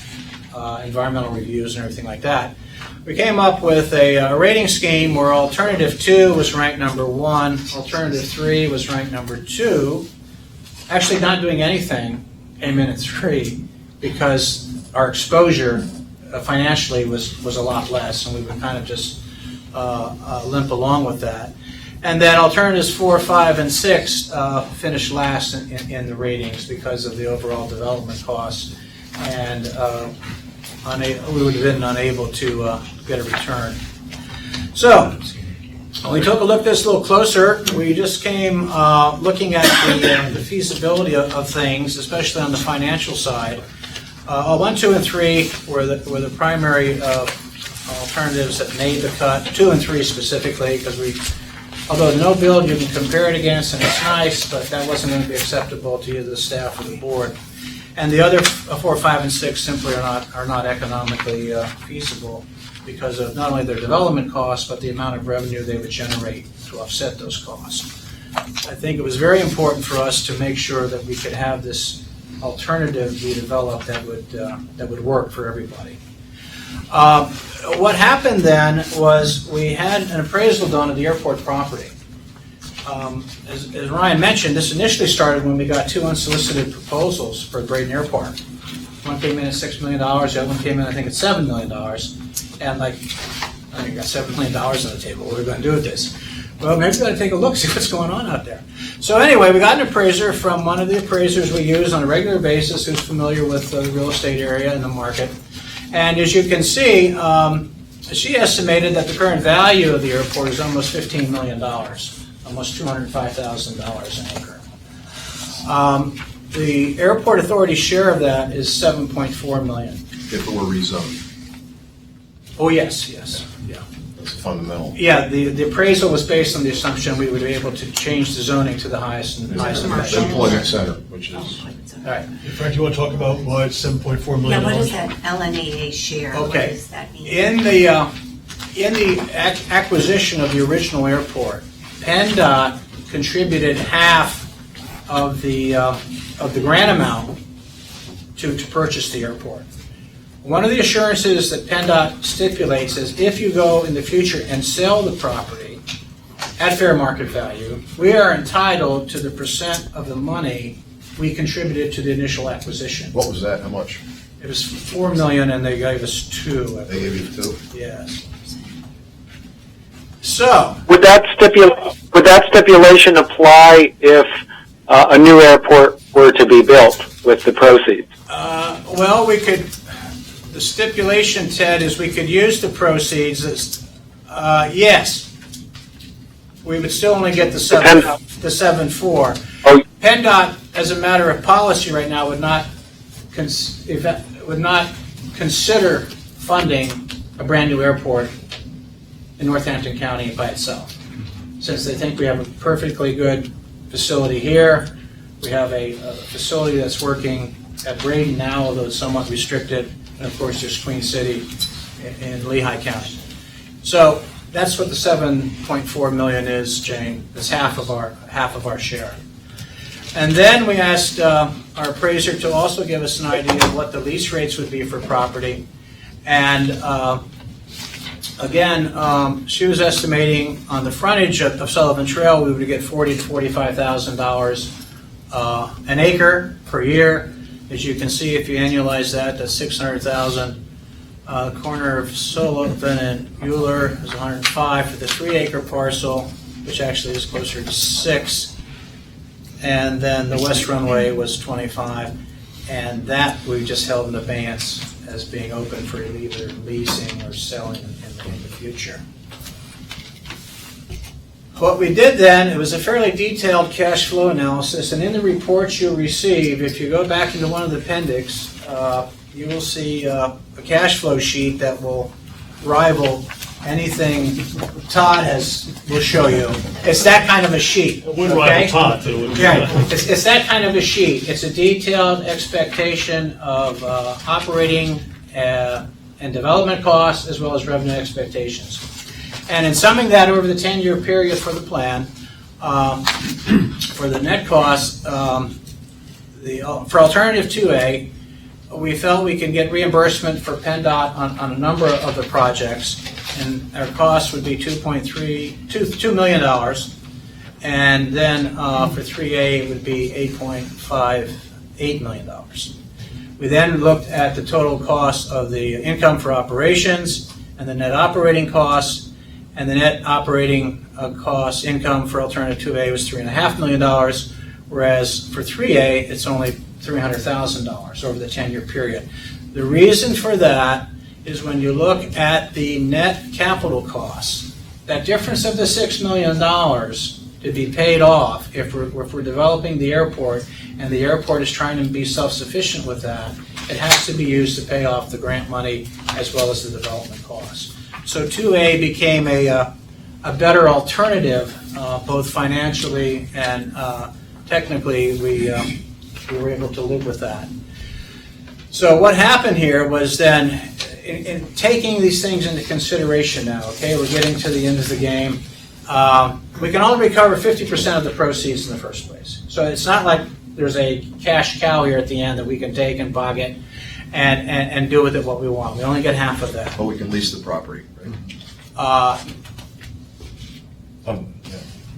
environmental reviews, and everything like that. We came up with a rating scheme where alternative 2 was ranked number 1, alternative 3 was ranked number 2. Actually, not doing anything came in at 3 because our exposure financially was a lot less, and we would kind of just limp along with that. And then alternatives 4, 5, and 6 finished last in the ratings because of the overall development costs, and we would have been unable to get a return. So when we took a look at this a little closer, we just came looking at the feasibility of things, especially on the financial side. 1, 2, and 3 were the primary alternatives that made the cut. 2 and 3 specifically, because although no build you can compare it against, and it's nice, but that wasn't going to be acceptable to either the staff or the board. And the other 4, 5, and 6 simply are not economically feasible because of not only their development costs, but the amount of revenue they would generate to offset those costs. I think it was very important for us to make sure that we could have this alternative be developed that would work for everybody. What happened then was we had an appraisal done of the airport property. As Ryan mentioned, this initially started when we got 2 unsolicited proposals for Braden Airport. One came in at $6 million, the other one came in, I think, at $7 million. And I think got $7 million on the table. What are we going to do with this? Well, maybe we got to take a look, see what's going on out there. So anyway, we got an appraiser from one of the appraisers we use on a regular basis who's familiar with the real estate area and the market. And as you can see, she estimated that the current value of the airport is almost $15 million, almost $205,000 an acre. The airport authority's share of that is $7.4 million. If it were rezoned. Oh, yes, yeah. That's fundamental. Yeah, the appraisal was based on the assumption we would be able to change the zoning to the highest and highest. Employment center, which is. All right. Frank, you want to talk about why it's $7.4 million? Yeah, what is that LNAA share? What Okay. does that mean? In the acquisition of the original airport, PennDOT contributed half of the grant amount to purchase the airport. One of the assurances that PennDOT stipulates is if you go in the future and sell the property at fair market value, we are entitled to the percent of the money we contributed to the initial acquisition. What was that? How much? It was $4 million, and they gave us 2. They gave you 2? Yes. So Would that stipulation apply if a new airport were to be built with the proceeds? well, we could. The stipulation, Ted, is we could use the proceeds. Yes, we would still only get the 7.4. Oh. PennDOT, as a matter of policy right now, would not consider funding a brand new airport in Northampton County by itself, since they think we have a perfectly good facility here. We have a facility that's working at Braden now, although it's somewhat restricted, and of course there's Queen City in Lehigh County. So that's what the 7.4 million is, Jane. It's half of our share. And then we asked our appraiser to also give us an idea of what the lease rates would be for property. And again, she was estimating on the frontage of Sullivan Trail, we would get $40,000 to $45,000 an acre per year. As you can see, if you annualize that, that's $600,000. The corner of Sullivan and Euler is 105 for the 3-acre parcel, which actually is closer to 6. And then the west runway was 25, and that we just held in abeyance as being open for either leasing or selling in the future. What we did then, it was a fairly detailed cash flow analysis, and in the reports you'll receive, if you go back into one of the appendix, you will see a cash flow sheet that will rival anything Todd will show you. It's that kind of a sheet. It would rival Todd. It's that kind of a sheet. It's a detailed expectation of operating and development costs as well as revenue expectations. And in summing that over the 10-year period for the plan, for the net costs, for alternative 2A, we felt we can get reimbursement for PennDOT on a number of the projects, and our cost would be $2 million. And then for 3A, it would be $8.58 million. We then looked at the total cost of the income for operations and the net operating costs, and the net operating cost income for alternative 2A was $3.5 million, whereas for 3A, it's only $300,000 over the 10-year period. The reason for that is when you look at the net capital costs, that difference of the $6 million to be paid off if we're developing the airport and the airport is trying to be self-sufficient with that, it has to be used to pay off the grant money as well as the development costs. So 2A became a better alternative, both financially and technically. We were able to live with that. So what happened here was then, in taking these things into consideration now, okay, we're getting to the end of the game. We can only recover 50% of the proceeds in the first place. So it's not like there's a cash cow here at the end that we can take and bog it and do with it what we want. We only get half of that. But we can lease the property, right?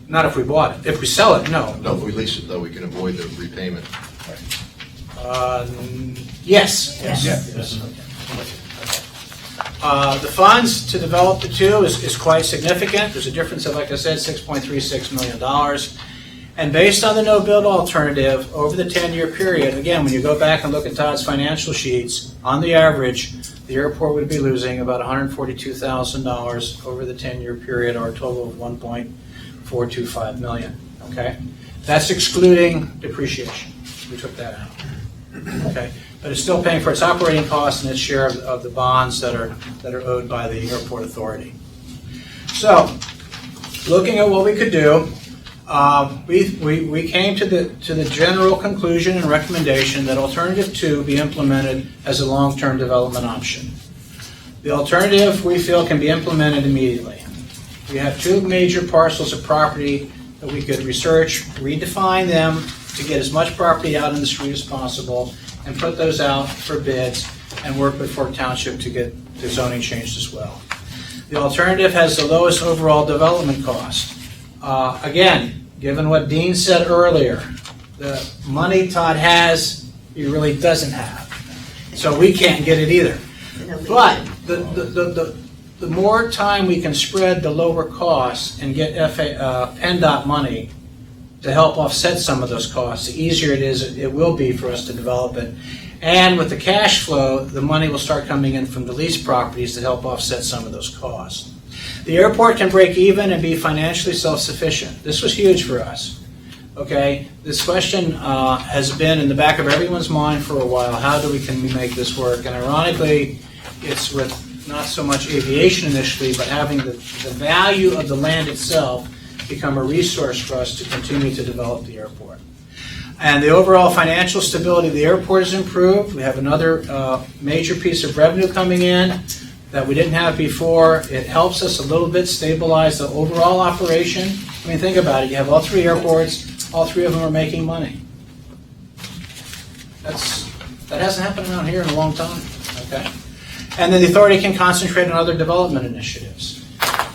Not if we bought it. If we sell it, no. No, if we lease it, though, we can avoid the repayment. Yes. The funds to develop the two is quite significant. There's a difference of, like I said, $6.36 million. And based on the no-build alternative, over the 10-year period, again, when you go back and look at Todd's financial sheets, on the average, the airport would be losing about $142,000 over the 10-year period, or a total of $1.425 million. Okay? That's excluding depreciation. We took that out. Okay? But it's still paying for its operating costs and its share of the bonds that are owed by the airport authority. So, looking at what we could do, we came to the general conclusion and recommendation that alternative 2 be implemented as a long-term development option. The alternative, we feel, can be implemented immediately. We have 2 major parcels of property that we could research, redefine them to get as much property out in the street as possible, and put those out for bids and work with Fort Township to get the zoning changed as well. The alternative has the lowest overall development cost. Again, given what Dean said earlier, the money Todd has, he really doesn't have. So we can't get it either. But the more time we can spread the lower costs and get PennDOT money to help offset some of those costs, the easier it will be for us to develop it. And with the cash flow, the money will start coming in from the leased properties to help offset some of those costs. The airport can break even and be financially self-sufficient. This was huge for us. Okay, this question has been in the back of everyone's mind for a while. How can we make this work? And ironically, it's with not so much aviation initially, but having the value of the land itself become a resource for us to continue to develop the airport. And the overall financial stability of the airport is improved. We have another major piece of revenue coming in that we didn't have before. It helps us a little bit stabilize the overall operation. I mean, think about it. You have all 3 airports. All 3 of them are making money. That hasn't happened around here in a long time. Okay. And then the authority can concentrate on other development initiatives.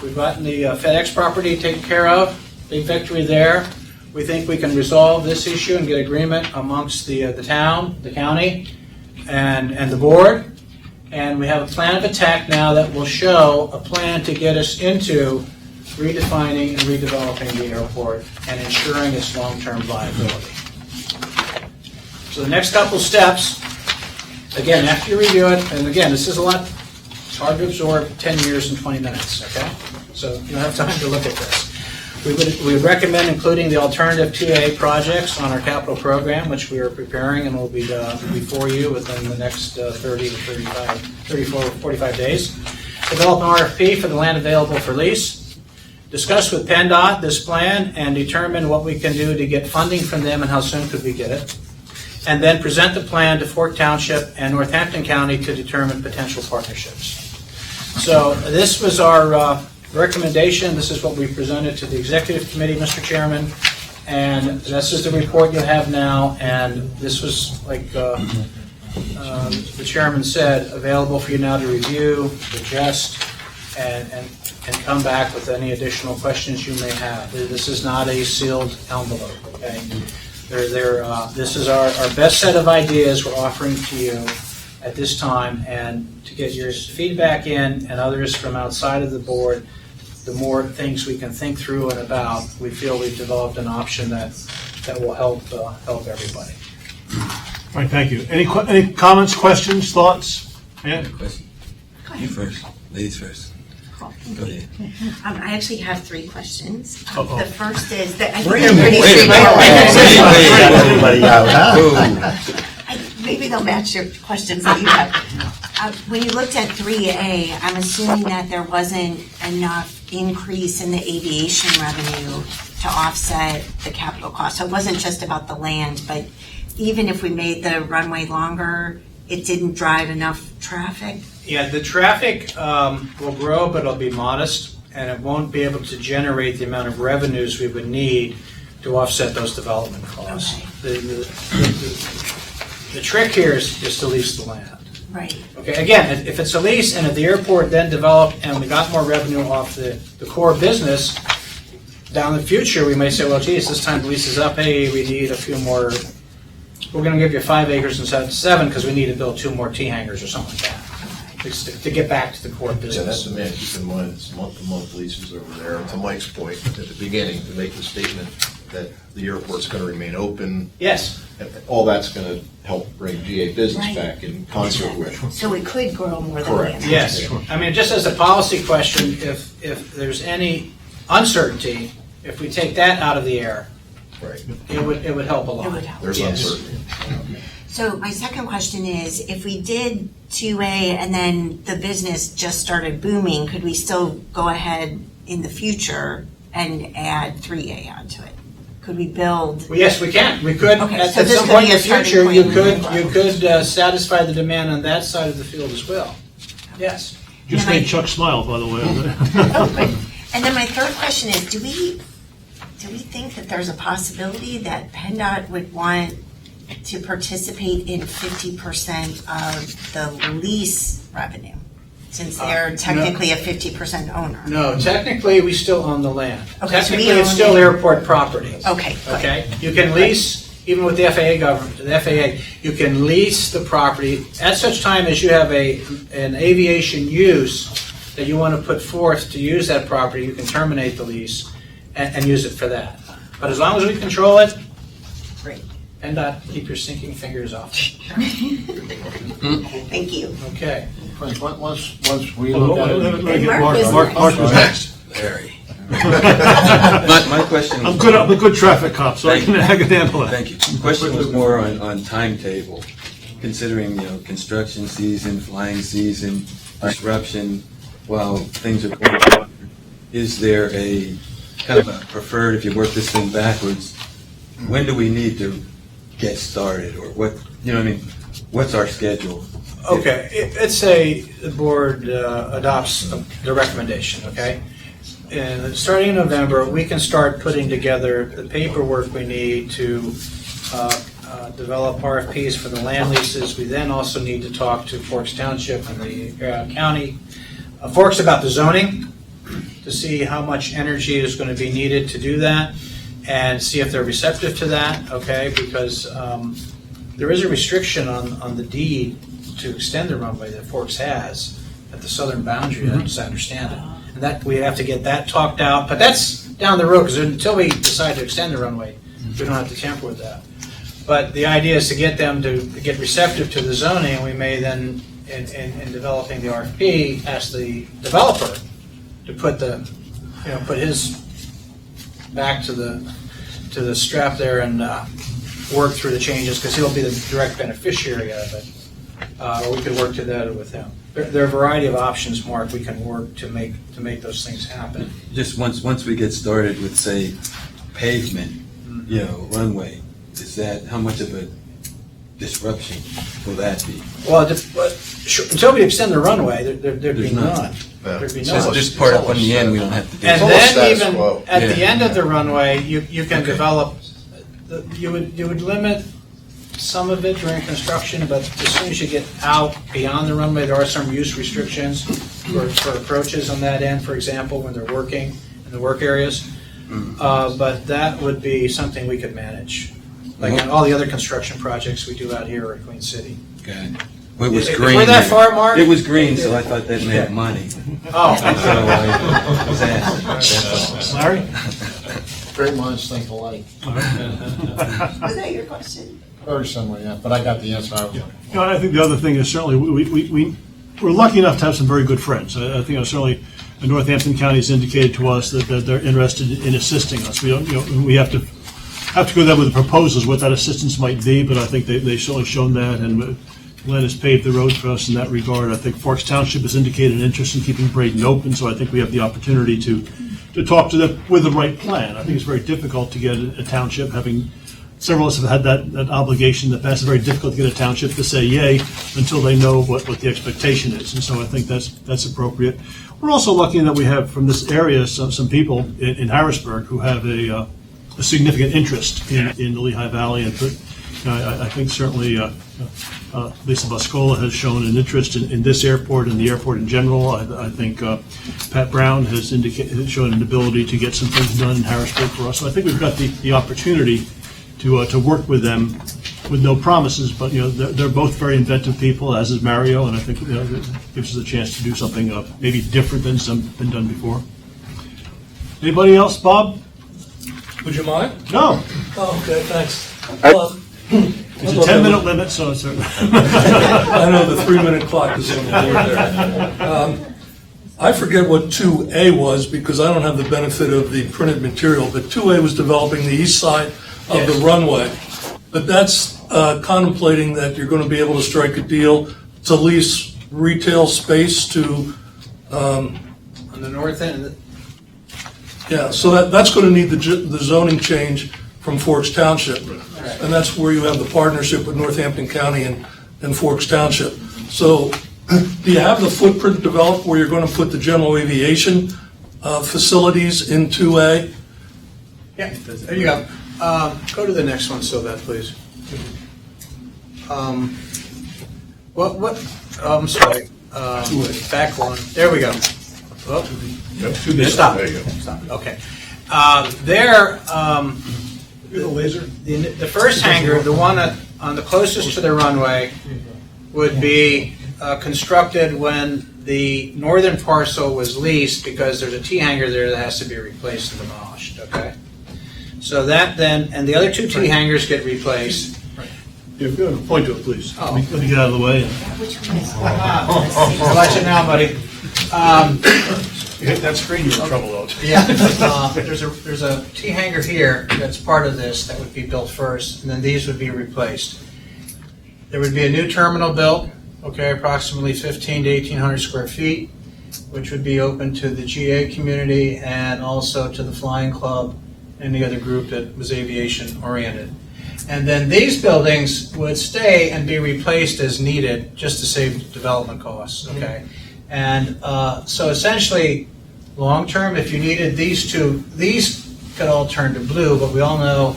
We've gotten the FedEx property taken care of. Big victory there. We think we can resolve this issue and get agreement amongst the town, the county, and the board. And we have a plan of attack now that will show a plan to get us into redefining and redeveloping the airport and ensuring its long-term viability. So the next couple steps, again, after you review it, and again, this is a lot. It's hard to absorb 10 years in 20 minutes, okay? So you don't have time to look at this. We would recommend including the alternative 2A projects on our capital program, which we are preparing and will be before you within the next 45 days. Develop an RFP for the land available for lease. Discuss with PennDOT this plan and determine what we can do to get funding from them and how soon could we get it. and then present the plan to Fork Township and Northampton County to determine potential partnerships. So this was our recommendation. This is what we presented to the Executive Committee, Mr. Chairman, and this is the report you have now, and this was, like the Chairman said, available for you now to review, digest, and come back with any additional questions you may have. This is not a sealed envelope, okay? This is our best set of ideas we're offering to you at this time, and to get your feedback in and others from outside of the board, the more things we can think through and about, we feel we've developed an option that will help everybody. All right, thank you. Any comments, questions, thoughts? Yeah. Question. You first. Ladies first. Go ahead. I actually have 3 questions. Uh-oh. The first is that I think Wait a they're minute. pretty straightforward. Everybody out, huh? Maybe they'll match your questions that you have. When you looked at 3A, I'm assuming that there wasn't enough increase in the aviation revenue to offset the capital cost. So it wasn't just about the land, but even if we made the runway longer, it didn't drive enough traffic? Yeah, the traffic will grow, but it'll be modest, and it won't be able to generate the amount of revenues we would need to offset those development costs. Okay. The trick here is to lease the land. Right. Okay, again, if it's a lease and if the airport then developed and we got more revenue off the core business, down the future, we may say, well, geez, this time the lease is up, hey, we need a few more, we're going to give you 5 acres instead of 7 because we need to build 2 more T-hangers or something like that, to get back to the core Yeah, that's business. the man, keep in mind, it's month-to-month leases over there. And to Mike's point at the beginning, to make the statement that the airport's going to remain open. Yes. All that's going to help bring GA business Right. back in concert with. So it could grow more than Correct. land. Yes. I mean, just as a policy question, if there's any uncertainty, if we take that out of the air, Right. it would help a lot. It would help. There's Yes. uncertainty. So my second question is, if we did 2A and then the business just started booming, could we still go ahead in the future and add 3A onto it? Could we build? Well, yes, we can. We could, Okay, at so this some could point be in a the starting future, point. you could satisfy the demand on that side of the field as well. Yes. Just Yeah, made Chuck smile, by the way. And then my third question is, do we think that there's a possibility that PennDOT would want to participate in 50% of the lease revenue, since they're technically a 50% owner? No, technically, we still own the land. Okay, so we Technically, it's own still it. airport property. Okay, good. Okay? You can lease, even with the FAA government, the FAA, you can lease the property at such time as you have an aviation use that you want to put forth to use that property, you can terminate the lease and use it for that. But as long as we control it, Great. and keep your sinking fingers off. Thank you. Okay. Once we look at it. Let me get Mark Mark was next. Larry. My question was... I'm a good traffic cop, so I can handle it. Thank you. The question was more on timetable, considering, construction season, flying season, disruption, while things are going on. Is there a kind of a preferred, if you work this thing backwards, when do we need to get started, or what, what's our schedule? Okay, let's say the board adopts the recommendation, okay? And starting in November, we can start putting together the paperwork we need to develop RFPs for the land leases. We then also need to talk to Forks Township and the county. Forks about the zoning, to see how much energy is going to be needed to do that, and see if they're receptive to that, okay? Because there is a restriction on the deed to extend the runway that Forks has at the southern boundary, as I understand it. And that, we have to get that talked out, but that's down the road, because until we decide to extend the runway, we don't have to tamper with that. But the idea is to get them to get receptive to the zoning, and we may then, in developing the RFP, ask the developer to put put his back to the strap there and work through the changes, because he'll be the direct beneficiary of it. Or we could work together with him. There are a variety of options, Mark, we can work to make those things happen. Just once we get started with, say, pavement, runway, is that, how much of a disruption will that be? Well, until we extend the runway, there'd be There's none. none. There'd be Just none. this part up on the end, we don't have to do. And then even at the Yeah. end of the runway, you can develop, you would limit some of it during construction, but as soon as you get out beyond the runway, there are some use restrictions for approaches on that end, for example, when they're working in the work areas. But that would be something we could manage, like on all the other construction projects we do out here at Queen City. Okay. Well, it was If green. we're that far, Mark? It was green, so I thought that meant money. Oh. So I was asking. Larry? Great minds think alike. Was that your question? Very similar, yeah, but I got the answer I was looking You know, I think the other thing is certainly we're lucky enough to have some very good friends. I think certainly Northampton County has indicated to us that they're interested in assisting us. We don't, we have to go there with the proposals what that assistance might be, but I think they've certainly shown that, and Glenn has paved the road for us in that regard. I think Forks Township has indicated an interest in keeping Braden open, so I think we have the opportunity to talk to them with the right plan. I think it's very difficult to get a township, having several of us have had that obligation in the past. It's very difficult to get a township to say yay until they know what the expectation is, and so I think that's appropriate. We're also lucky in that we have from this area some people in Harrisburg who have a significant interest in the Lehigh Valley, and I think certainly Lisa Boscola has shown an interest in this airport and the airport in general. I think Pat Brown has shown an ability to get some things done in Harrisburg for us. So I think we've got the opportunity to work with them with no promises, but they're both very inventive people, as is Mario, and I think it gives us a chance to do something maybe different than some been done before. Anybody else, Bob? Would you mind? No. Oh, okay, thanks. It's a 10-minute limit, so it's. I know the 3-minute clock is on the board there. I forget what 2A was because I don't have the benefit of the printed material, but 2A was developing the east side of the runway. But that's contemplating that you're going to be able to strike a deal to lease retail space to. On the north end? Yeah, so that's going to need the zoning change from Forks Township. And that's where you have the partnership with Northampton County and Forks Township. So do you have the footprint developed where you're going to put the general aviation facilities in 2A? Yeah, there you go. Go to the next one, Sylvette, please. I'm sorry. Back one. There we go. Oh, stop. There you go. Stop. Okay. There. The laser. The first hangar, the one on the closest to the runway, would be constructed when the northern parcel was leased, because there's a T hangar there that has to be replaced and demolished. Okay. So that then, and the other two T hangars get replaced. Yeah, go ahead and point to it, please. Oh. Let me get out of the way. Which one is I'll let you now, buddy. You hit that screen, you're in trouble, though. Yeah, there's a T hangar here that's part of this that would be built first, and then these would be replaced. There would be a new terminal built, okay, approximately 1,500 to 1,800 square feet, which would be open to the GA community and also to the Flying Club and the other group that was aviation oriented. And then these buildings would stay and be replaced as needed, just to save development costs, okay? And so essentially, long-term, if you needed these two, these could all turn to blue, but we all know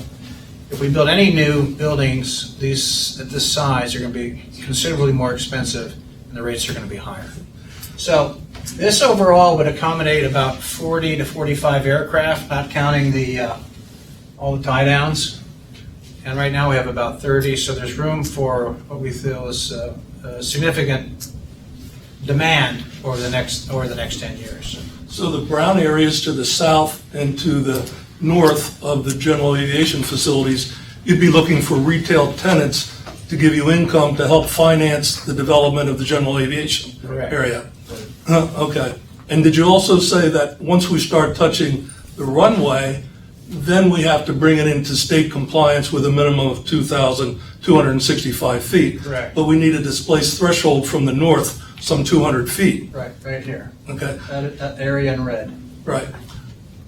if we build any new buildings, these at this size are going to be considerably more expensive, and the rates are going to be higher. So this overall would accommodate about 40 to 45 aircraft, not counting all the tie-downs. And right now we have about 30, so there's room for what we feel is significant demand over the next 10 years. So the brown areas to the south and to the north of the general aviation facilities, you'd be looking for retail tenants to give you income to help finance the development of the general aviation area. Okay. And did you also say that once we start touching the runway, then we have to bring it into state compliance with a minimum of 2,265 feet? Correct. But we need a displaced threshold from the north, some 200 feet. Right here. Okay. That area in red. Right.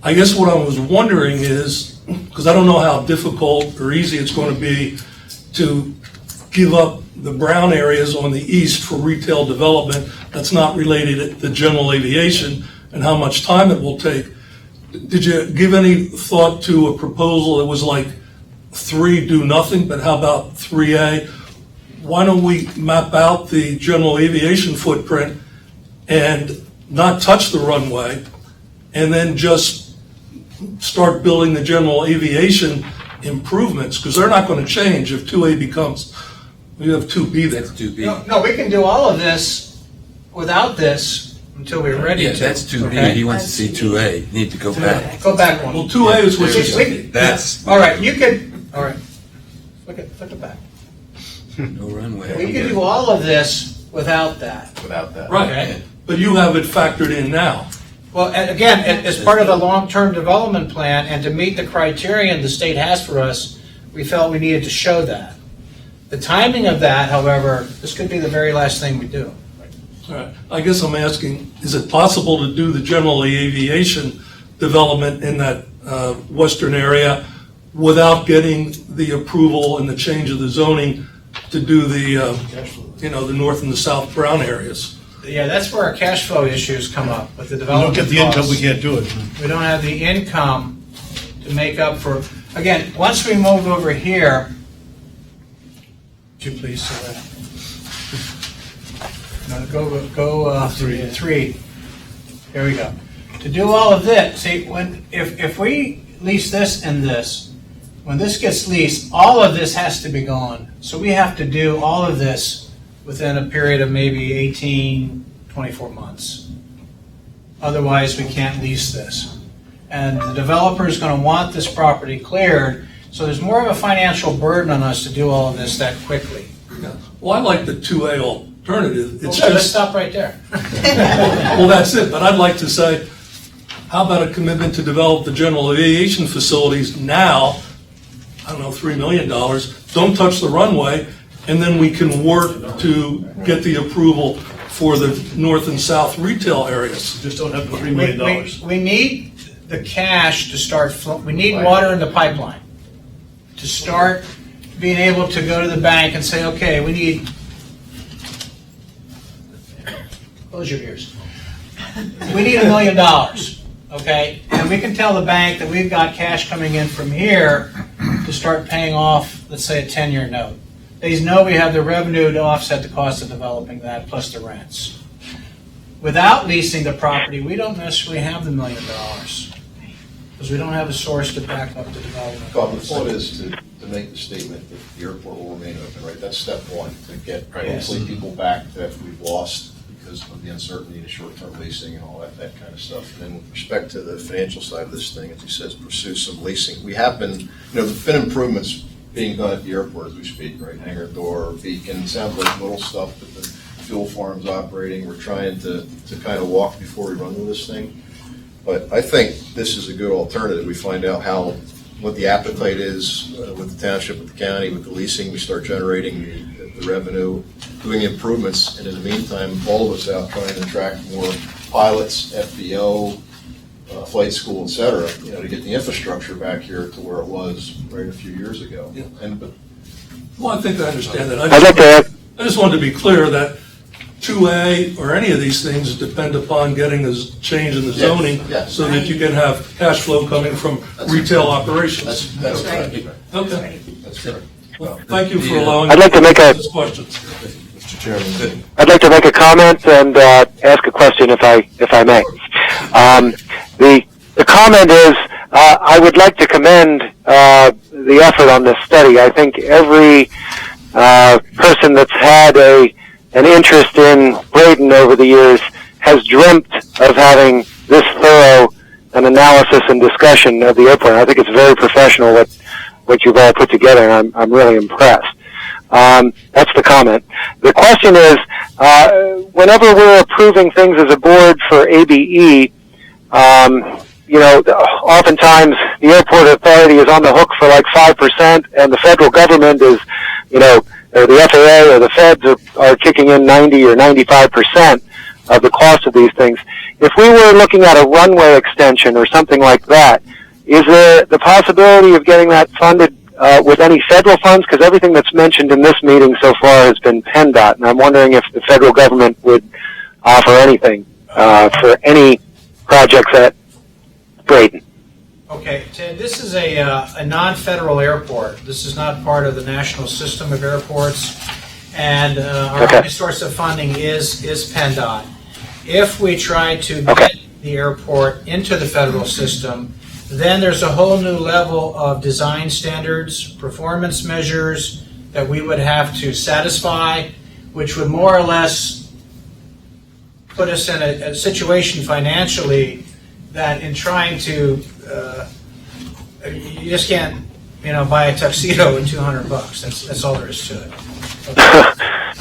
I guess what I was wondering is, because I don't know how difficult or easy it's going to be to give up the brown areas on the east for retail development that's not related to general aviation, and how much time it will take. Did you give any thought to a proposal that was like 3 do nothing, but how about 3A? Why don't we map out the general aviation footprint and not touch the runway, and then just start building the general aviation improvements, because they're not going to change if 2A becomes, we have 2B there. That's 2B. No, we can do all of this without this until we're ready Yeah, to. that's 2B. okay? He wants to see 2A. Need to go back. Go back one. Well, 2A is what you said. That's All right, you could, all right, flip it back. no runway. We could do all of this without that. Without that. Right, Okay. but you have it factored in now. Well, and again, as part of the long-term development plan, and to meet the criterion the state has for us, we felt we needed to show that. The timing of that, however, this could be the very last thing we do. All right, I guess I'm asking, is it possible to do the general aviation development in that western area without getting the approval and the change of the zoning to do the, the north and the south brown areas? Yeah, that's where our cash flow issues come up with the We don't development get the income, we costs. can't do it. We don't have the income to make up for, again, once we move over here, would you please, no, go three. Here we go. To do all of this, see, if we lease this and this, when this gets leased, all of this has to be gone. So we have to do all of this within a period of maybe 18, 24 months. Otherwise, we can't lease this. And the developer is going to want this property cleared, so there's more of a financial burden on us to do all of this that quickly. Well, I like the 2A alternative. It's Let's just, stop right there. well, that's it, but I'd like to say, how about a commitment to develop the general aviation facilities now, I don't know, $3 million, don't touch the runway, and then we can work to get the approval for the north and south retail areas. Just don't have the $3 million. We need the cash to start, we need water in the pipeline to start being able to go to the bank and say, okay, we need, close your ears. We need $1 million, okay? And we can tell the bank that we've got cash coming in from here to start paying off, let's say, a 10-year note. They know we have the revenue to offset the cost of developing that plus the rents. Without leasing the property, we don't necessarily have the $1 million because we don't have a source to back up the development. Bob, the thought is to make the statement that the airport will remain open, right? That's step one, to get hopefully people back that we've lost because of the uncertainty of short-term leasing and all that kind of stuff. And then with respect to the financial side of this thing, as he says, pursue some leasing. We have been, there've been improvements being done at the airport as we speak, right? Hangar door, beacon, sounds like little stuff that the fuel farm's operating. We're trying to kind of walk before we run with this thing. But I think this is a good alternative. We find out what the appetite is with the township, with the county, with the leasing. We start generating the revenue, doing improvements, and in the meantime, all of us out trying to attract more pilots, FBO, flight school, et cetera, to get the infrastructure back here to where it was right a few years ago. Yeah. But Well, I think I understand that. I'd like to add, I just wanted to be clear that 2A or any of these things depend upon getting a change in the zoning yes. so that you can have cash flow coming from retail operations. That's right. Okay. That's correct. Well, thank you for allowing I'd like to make a- these questions. Mr. Chairman. I'd like to make a comment and ask a question if I may. The comment is I would like to commend the effort on this study. I think every person that's had an interest in Braden over the years has dreamt of having this thorough an analysis and discussion of the airport. I think it's very professional what you've all put together, and I'm really impressed. That's the comment. The question is, whenever we're approving things as a board for ABE, oftentimes the airport authority is on the hook for like 5%, and the federal government is, or the FAA or the feds are kicking in 90 or 95% of the cost of these things. If we were looking at a runway extension or something like that, is there the possibility of getting that funded with any federal funds? Because everything that's mentioned in this meeting so far has been PennDOT, and I'm wondering if the federal government would offer anything for any projects at Braden. Okay, Ted, this is a non-federal airport. This is not part of the national system of airports, and our only source of funding is PennDOT. If we try to get the airport into the federal system, then there's a whole new level of design standards, performance measures that we would have to satisfy, which would more or less put us in a situation financially that in trying to, you just can't, buy a tuxedo with $200. That's all there is to it.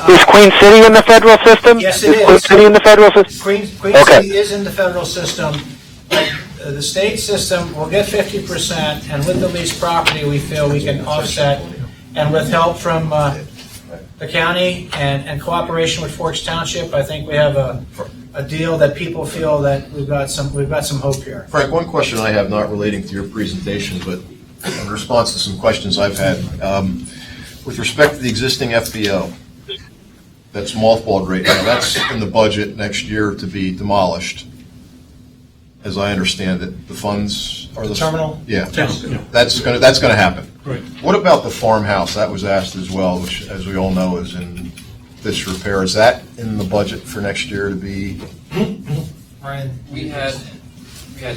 Is Queen City in the federal system? Yes, it is. Queen City in the federal system? Queen City is in the federal system. The state system will get 50%, and with the leased property, we feel we can offset, and with help from the county and cooperation with Forks Township, I think we have a deal that people feel that we've got some hope here. Frank, one question I have, not relating to your presentation, but in response to some questions I've had. With respect to the existing FBO that's mothballed right now, that's in the budget next year to be demolished. As I understand it, the funds are the terminal. Yeah, that's gonna happen. Right. What about the farmhouse? That was asked as well, which, as we all know, is in disrepair. Is that in the budget for next year to be? Ryan, We had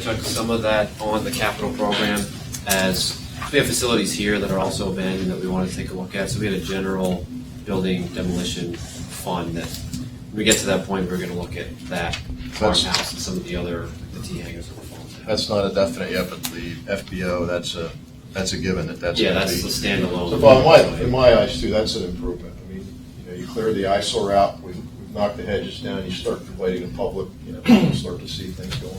took some of that on the capital program, as we have facilities here that are also abandoned that we want to take a look at. So we had a general building demolition fund that, when we get to that point, we're going to look at that farmhouse and some of the other, the T hangers that were falling. That's not a definite yet, but the FBO, that's a given that's. Yeah, gonna that's be- the standalone. So, well, in my eyes too, that's an improvement. I mean, you clear the eyesore out, we've knocked the hedges down, you start inviting the public, people start to see things going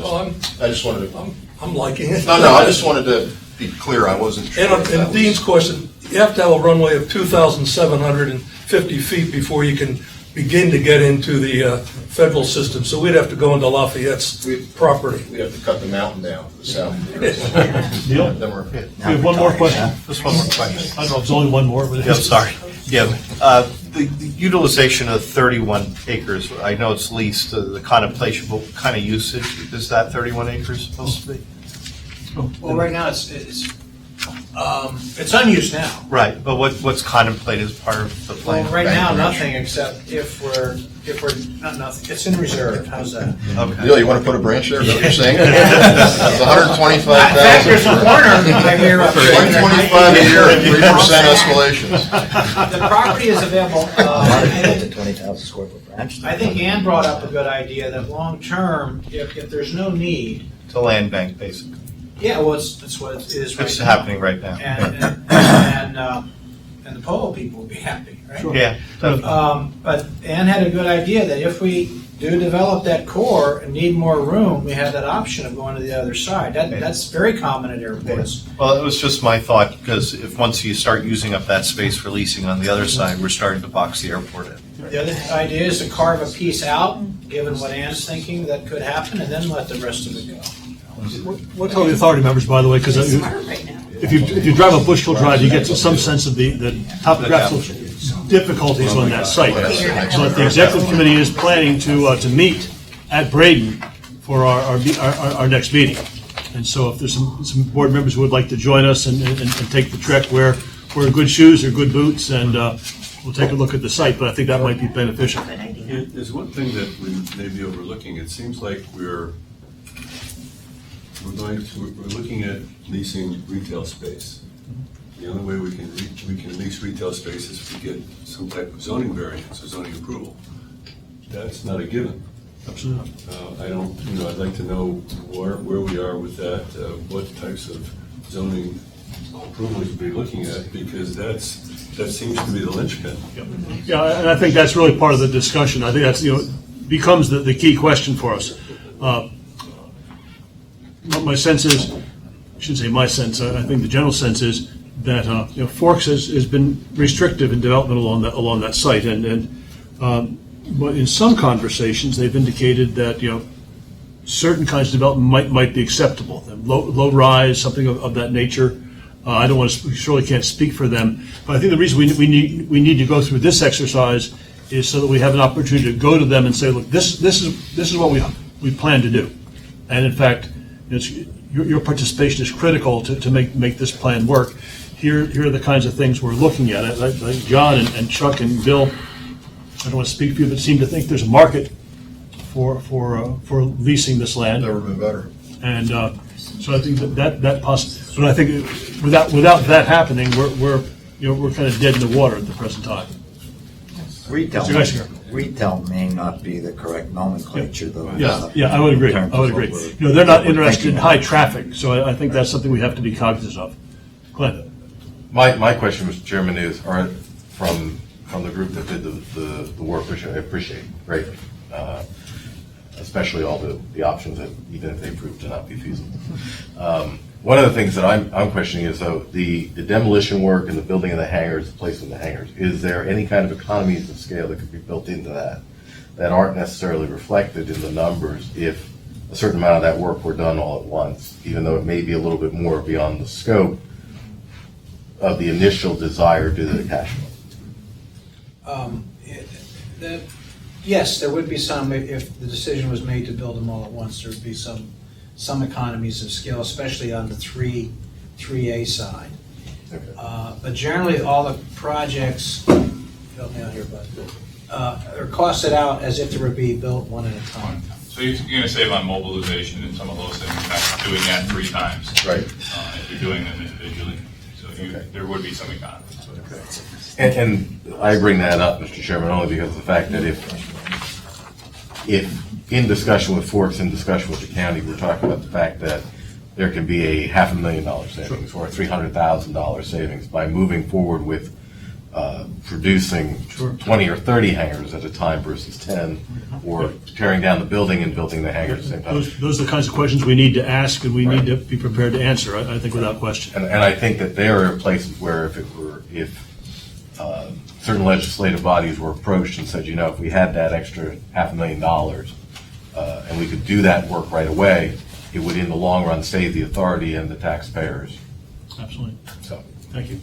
on. I just wanted to. I'm liking it. No, I just wanted to be clear, I wasn't sure. And Dean's question, you have to have a runway of 2,750 feet before you can begin to get into the federal system. So we'd have to go into Lafayette's property. We have to cut the mountain down to the south. Neil? Then we're. We have one more question. Just one more question. I don't know if it's only one more, but. Yeah, sorry. Yeah, the utilization of 31 acres, I know it's leased, the contemplation, what kind of usage is that 31 acres supposed to be? well, right now it's unused now. Right, but what's contemplated as part of the plan? Well, right now, nothing except if we're not nothing. It's in reserve. How's that? Okay. Neil, you want to put a branch there, is that what you're saying? It's 125,000. In fact, there's a corner right here. 125 a year and 3% escalation. The property is available. 20,000 square foot branch. I think Ann brought up a good idea that long term, if there's no need. It's a land bank, basically. Yeah, well, it's what it is right It's now. happening right now. And the polo people will be happy, right? Sure. Yeah, definitely. But Ann had a good idea that if we do develop that core and need more room, we have that option of going to the other side. That's very common at airports. Well, it was just my thought, because if once you start using up that space for leasing on the other side, we're starting to box the airport in. The other idea is to carve a piece out, given what Ann's thinking that could happen, and then let the rest of it go. What tell the authority members, by the way, because if you drive up Bushkill Drive, you get some sense of the topographical difficulties on that site. But the executive committee is planning to meet at Braden for our next meeting. And so if there's some board members who would like to join us and take the trek, wear good shoes or good boots, and we'll take a look at the site, but I think that might be beneficial. There's one thing that we may be overlooking. It seems like we're looking at leasing retail space. The only way we can lease retail space is if we get some type of zoning variance or zoning approval. That's not a given. Absolutely. I'd like to know where we are with that, what types of zoning approvals we'll be looking at, because that seems to be the linchpin. Yeah, and I think that's really part of the discussion. I think that's, becomes the key question for us. My sense is, I shouldn't say my sense, I think the general sense is that Forks has been restrictive in development along that site, but in some conversations they've indicated that certain kinds of development might be acceptable, low rise, something of that nature. I don't want to, surely can't speak for them, but I think the reason we need to go through this exercise is so that we have an opportunity to go to them and say, look, this is what we plan to do. And in fact, your participation is critical to make this plan work. Here are the kinds of things we're looking at. Like John and Chuck and Bill, I don't want to speak for you, but seem to think there's a market for leasing this land. Never been better. And so I think that but I think without that happening, we're kind of dead in the water at the present time. Retail may not be the correct nomenclature, though. Yeah, I would agree. They're not interested in high traffic, so I think that's something we have to be cognizant of. Glenn. My question, Mr. Chairman, is from the group that did the work, which I appreciate greatly, especially all the options that even if they prove to not be feasible. One of the things that I'm questioning is, though, the demolition work and the building of the hangars, the placement of the hangars, is there any kind of economies of scale that could be built into that aren't necessarily reflected in the numbers if a certain amount of that work were done all at once, even though it may be a little bit more beyond the scope of the initial desire due to the cash flow? Yes, there would be some, if the decision was made to build them all at once, there would be some economies of scale, especially on the 3A side. Okay. But generally, all the projects, help me out here, bud, are costed out as if they were being built one at a time. So you're going to save on mobilization and some of those things, not doing that 3 times. Right. If you're doing them individually. So there would be some economies. Okay. And I bring that up, Mr. Chairman, only because of the fact that if in discussion with Forks, in discussion with the county, we're talking about the fact that there can be a $500,000 savings or a $300,000 savings by moving forward with producing 20 or 30 hangars at a time versus 10, or tearing down the building and building the hangars at the same time. Those are the kinds of questions we need to ask and we need to be prepared to answer, I think, without question. And I think that there are places where if certain legislative bodies were approached and said, if we had that extra $500,000 and we could do that work right away, it would in the long run save the authority and the taxpayers. Absolutely. So, thank you.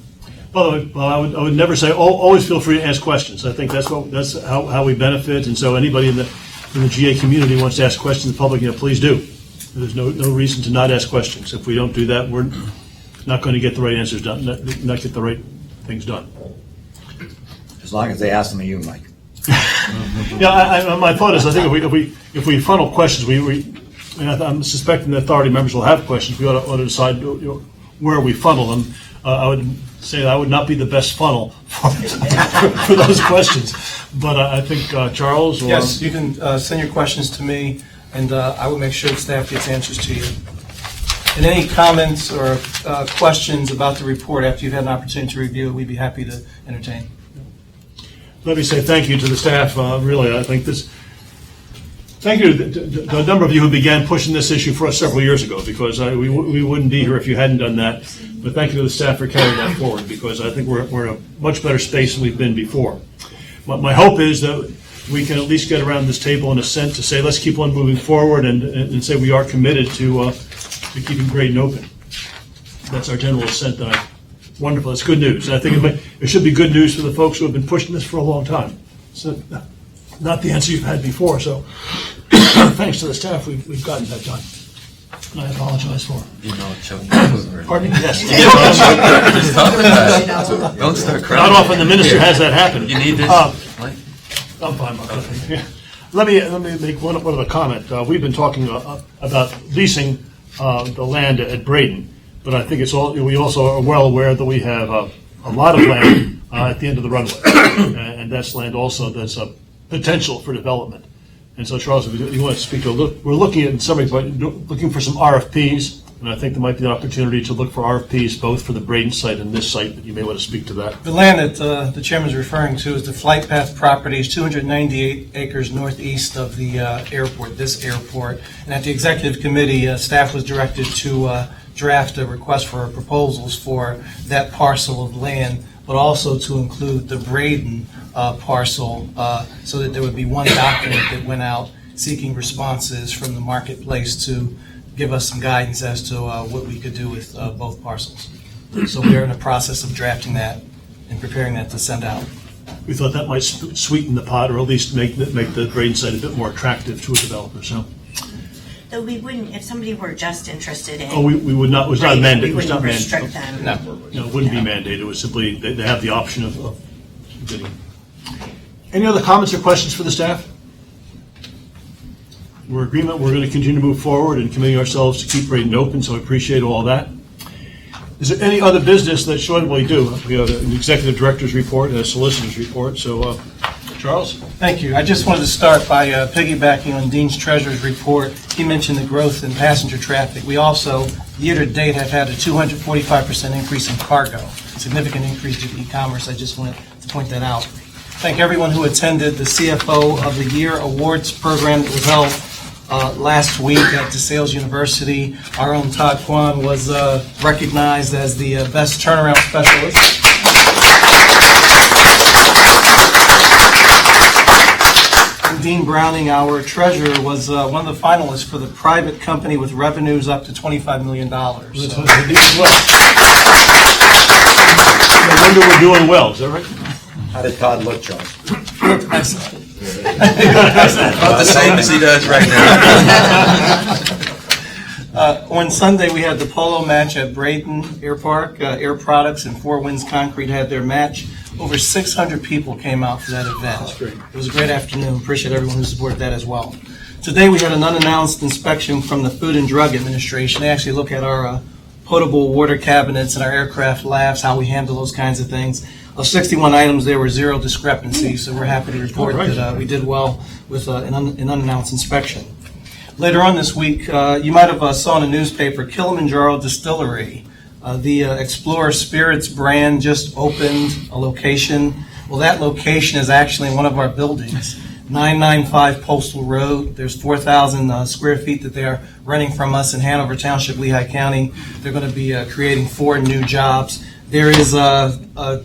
By the way, I would never say, always feel free to ask questions. I think that's how we benefit, and so anybody in the GA community wants to ask questions in the public, please do. There's no reason to not ask questions. If we don't do that, we're not going to get the right answers done, not get the right things done. As long as they ask them of you, Mike. Yeah, my thought is, I think if we funnel questions, I'm suspecting the authority members will have questions. We ought to decide where we funnel them. I would say I would not be the best funnel for those questions, but I think Charles or yes, you can send your questions to me, and I will make sure that staff gets answers to you. And any comments or questions about the report after you've had an opportunity to review it, we'd be happy to entertain. Let me say thank you to the staff. Really, I think thank you to a number of you who began pushing this issue for us several years ago, because we wouldn't be here if you hadn't done that. But thank you to the staff for carrying that forward, because I think we're in a much better space than we've been before. My hope is that we can at least get around this table in a sense to say, let's keep on moving forward and say we are committed to keeping Graydon open. That's our general assent. Wonderful. That's good news. I think it should be good news for the folks who have been pushing this for a long time. So, not the answer you've had before. So, thanks to the staff, we've gotten that done. And I apologize for it. Pardon me? Yes. Don't start crying. Not often the minister has that happen. You need this? I'm fine. Yeah. Let me make one other comment. We've been talking about leasing the land at Braden, but I think we also are well aware that we have a lot of land at the end of the runway, and that's land also that's a potential for development. And so, Charles, if you want to speak to we're looking at, in summary, looking for some RFPs, and I think there might be an opportunity to look for RFPs both for the Braden site and this site, but you may want to speak to that. The land that the chairman is referring to is the Flight Path Properties, 298 acres northeast of the airport, this airport. And at the executive committee, staff was directed to draft a request for proposals for that parcel of land, but also to include the Braden parcel, so that there would be one document that went out seeking responses from the marketplace to give us some guidance as to what we could do with both parcels. So we are in the process of drafting that and preparing that to send out. We thought that might sweeten the pot, or at least make the Braden site a bit more attractive to a developer, so. Though we wouldn't, if somebody were just interested in. Oh, we would not, it was not Right, mandated. we It was not wouldn't mandated. restrict them. No, it wouldn't be mandated. It was simply, they have the option of getting. Any other comments or questions for the staff? We're in agreement, we're going to continue to move forward and committing ourselves to keep Braden open, so I appreciate all that. Is there any other business that Sean will do? We have an executive director's report and a solicitor's report, so Charles? Thank you. I just wanted to start by piggybacking on Dean's Treasurer's report. He mentioned the growth in passenger traffic. We also, year-to-date, have had a 245% increase in cargo, a significant increase due to e-commerce. I just wanted to point that out. Thank everyone who attended the CFO of the Year Awards program that was held last week at DeSales University. Our own Todd Kwan was recognized as the best turnaround specialist. Dean Browning, our treasurer, was one of the finalists for the private company with revenues up to $25 million. So. No wonder we're doing well, is that right? How did Todd look, John? Excellent. About the same as he does right now. On Sunday, we had the polo match at Braden Air Park. Air Products and Four Winds Concrete had their match. Over 600 people came out for that event. That's great. It was a great afternoon. Appreciate everyone who supported that as well. Today, we had an unannounced inspection from the Food and Drug Administration. They actually look at our potable water cabinets and our aircraft labs, how we handle those kinds of things. Of 61 items, there were 0 discrepancies, so we're happy to report that we did well with an unannounced inspection. Later on this week, you might have saw in the newspaper, Kilimanjaro Distillery. The Explorer Spirits brand just opened a location. Well, that location is actually in one of our buildings, 995 Postal Road. There's 4,000 square feet that they are renting from us in Hanover Township, Lehigh County. They're going to be creating 4 new jobs. There is a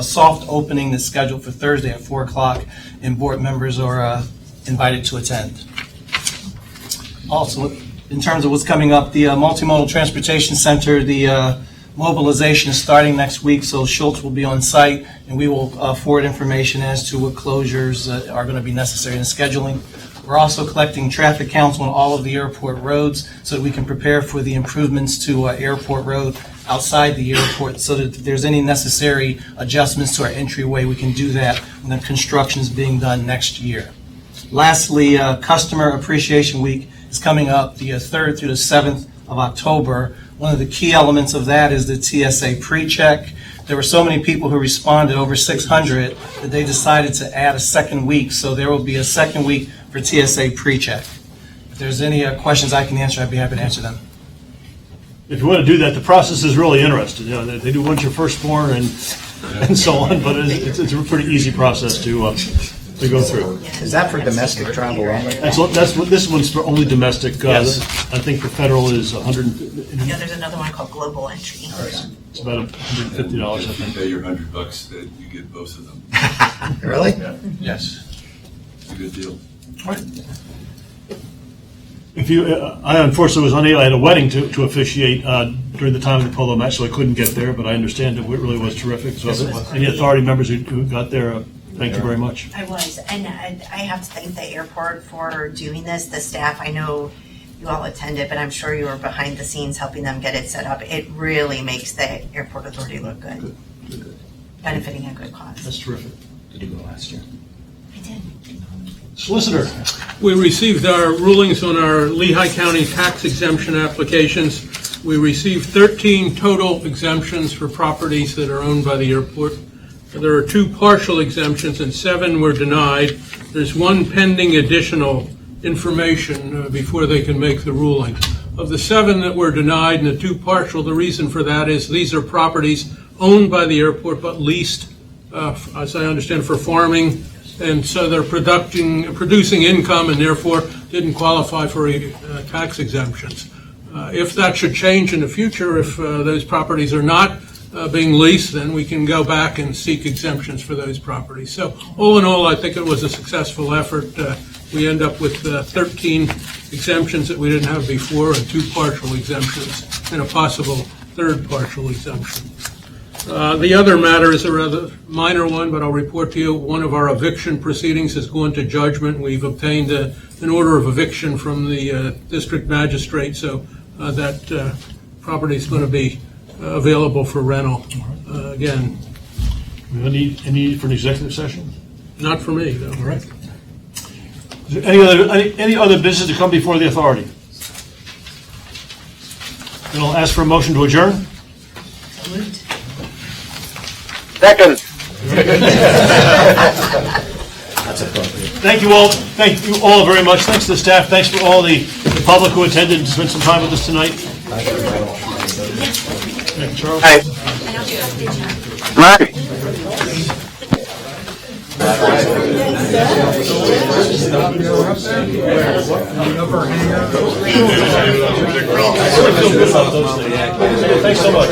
soft opening that's scheduled for Thursday at 4 o'clock, and board members are invited to attend. Also, in terms of what's coming up, the Multimodal Transportation Center, the mobilization is starting next week, so Schultz will be on site, and we will forward information as to what closures are going to be necessary in scheduling. We're also collecting traffic counts on all of the airport roads so that we can prepare for the improvements to Airport Road outside the airport, so that if there's any necessary adjustments to our entryway, we can do that when the construction is being done next year. Lastly, Customer Appreciation Week is coming up the 3rd through the 7th of October. One of the key elements of that is the TSA pre-check. There were so many people who responded, over 600, that they decided to add a second week. So there will be a second week for TSA pre-check. If there's any questions I can answer, I'd be happy to answer them. If you want to do that, the process is really interesting. You know, they do once you're firstborn and so on, but it's a pretty easy process to go through. Is that for domestic travel only? That's what this one's for, only domestic. Yes. I think the federal is 150. Yeah, there's another one called Global Entry. It's about $150, I If you think. pay your $100, that you get both of them. Really? Yeah. Yes. It's a good deal. If you, I unfortunately was unable. I had a wedding to officiate during the time of the polo match, so I couldn't get there. But I understand it really was terrific. So, any authority members who got there, thank you very much. I was, and I have to thank the airport for doing this. The staff, I know you all attended, but I'm sure you were behind the scenes helping them get it set up. It really makes the airport authority look good. Good. Benefiting a good cause. That's terrific. Did you go last year? I did. Solicitor. We received our rulings on our Lehigh County tax exemption applications. We received 13 total exemptions for properties that are owned by the airport. There are 2 partial exemptions and 7 were denied. There's 1 pending additional information before they can make the ruling. Of the 7 that were denied and the 2 partial, the reason for that is these are properties owned by the airport but leased, as I understand, for farming, and so they're producing income and therefore didn't qualify for tax exemptions. If that should change in the future, if those properties are not being leased, then we can go back and seek exemptions for those properties. So all in all, I think it was a successful effort. We end up with 13 exemptions that we didn't have before and 2 partial exemptions and a possible third partial exemption. The other matter is a rather minor one, but I'll report to you, one of our eviction proceedings has gone to judgment. We've obtained an order of eviction from the district magistrate, so that property is going to be available for rental again. Any need for an executive session? Not for me, though. All right. Is there any other business to come before the authority? Then I'll ask for a motion to adjourn. Second. That's appropriate. Thank you all. Thank you all very much. Thanks to the staff. Thanks for all the public who attended and spent some time with us tonight. Charles. Hi. Right. Thanks so much.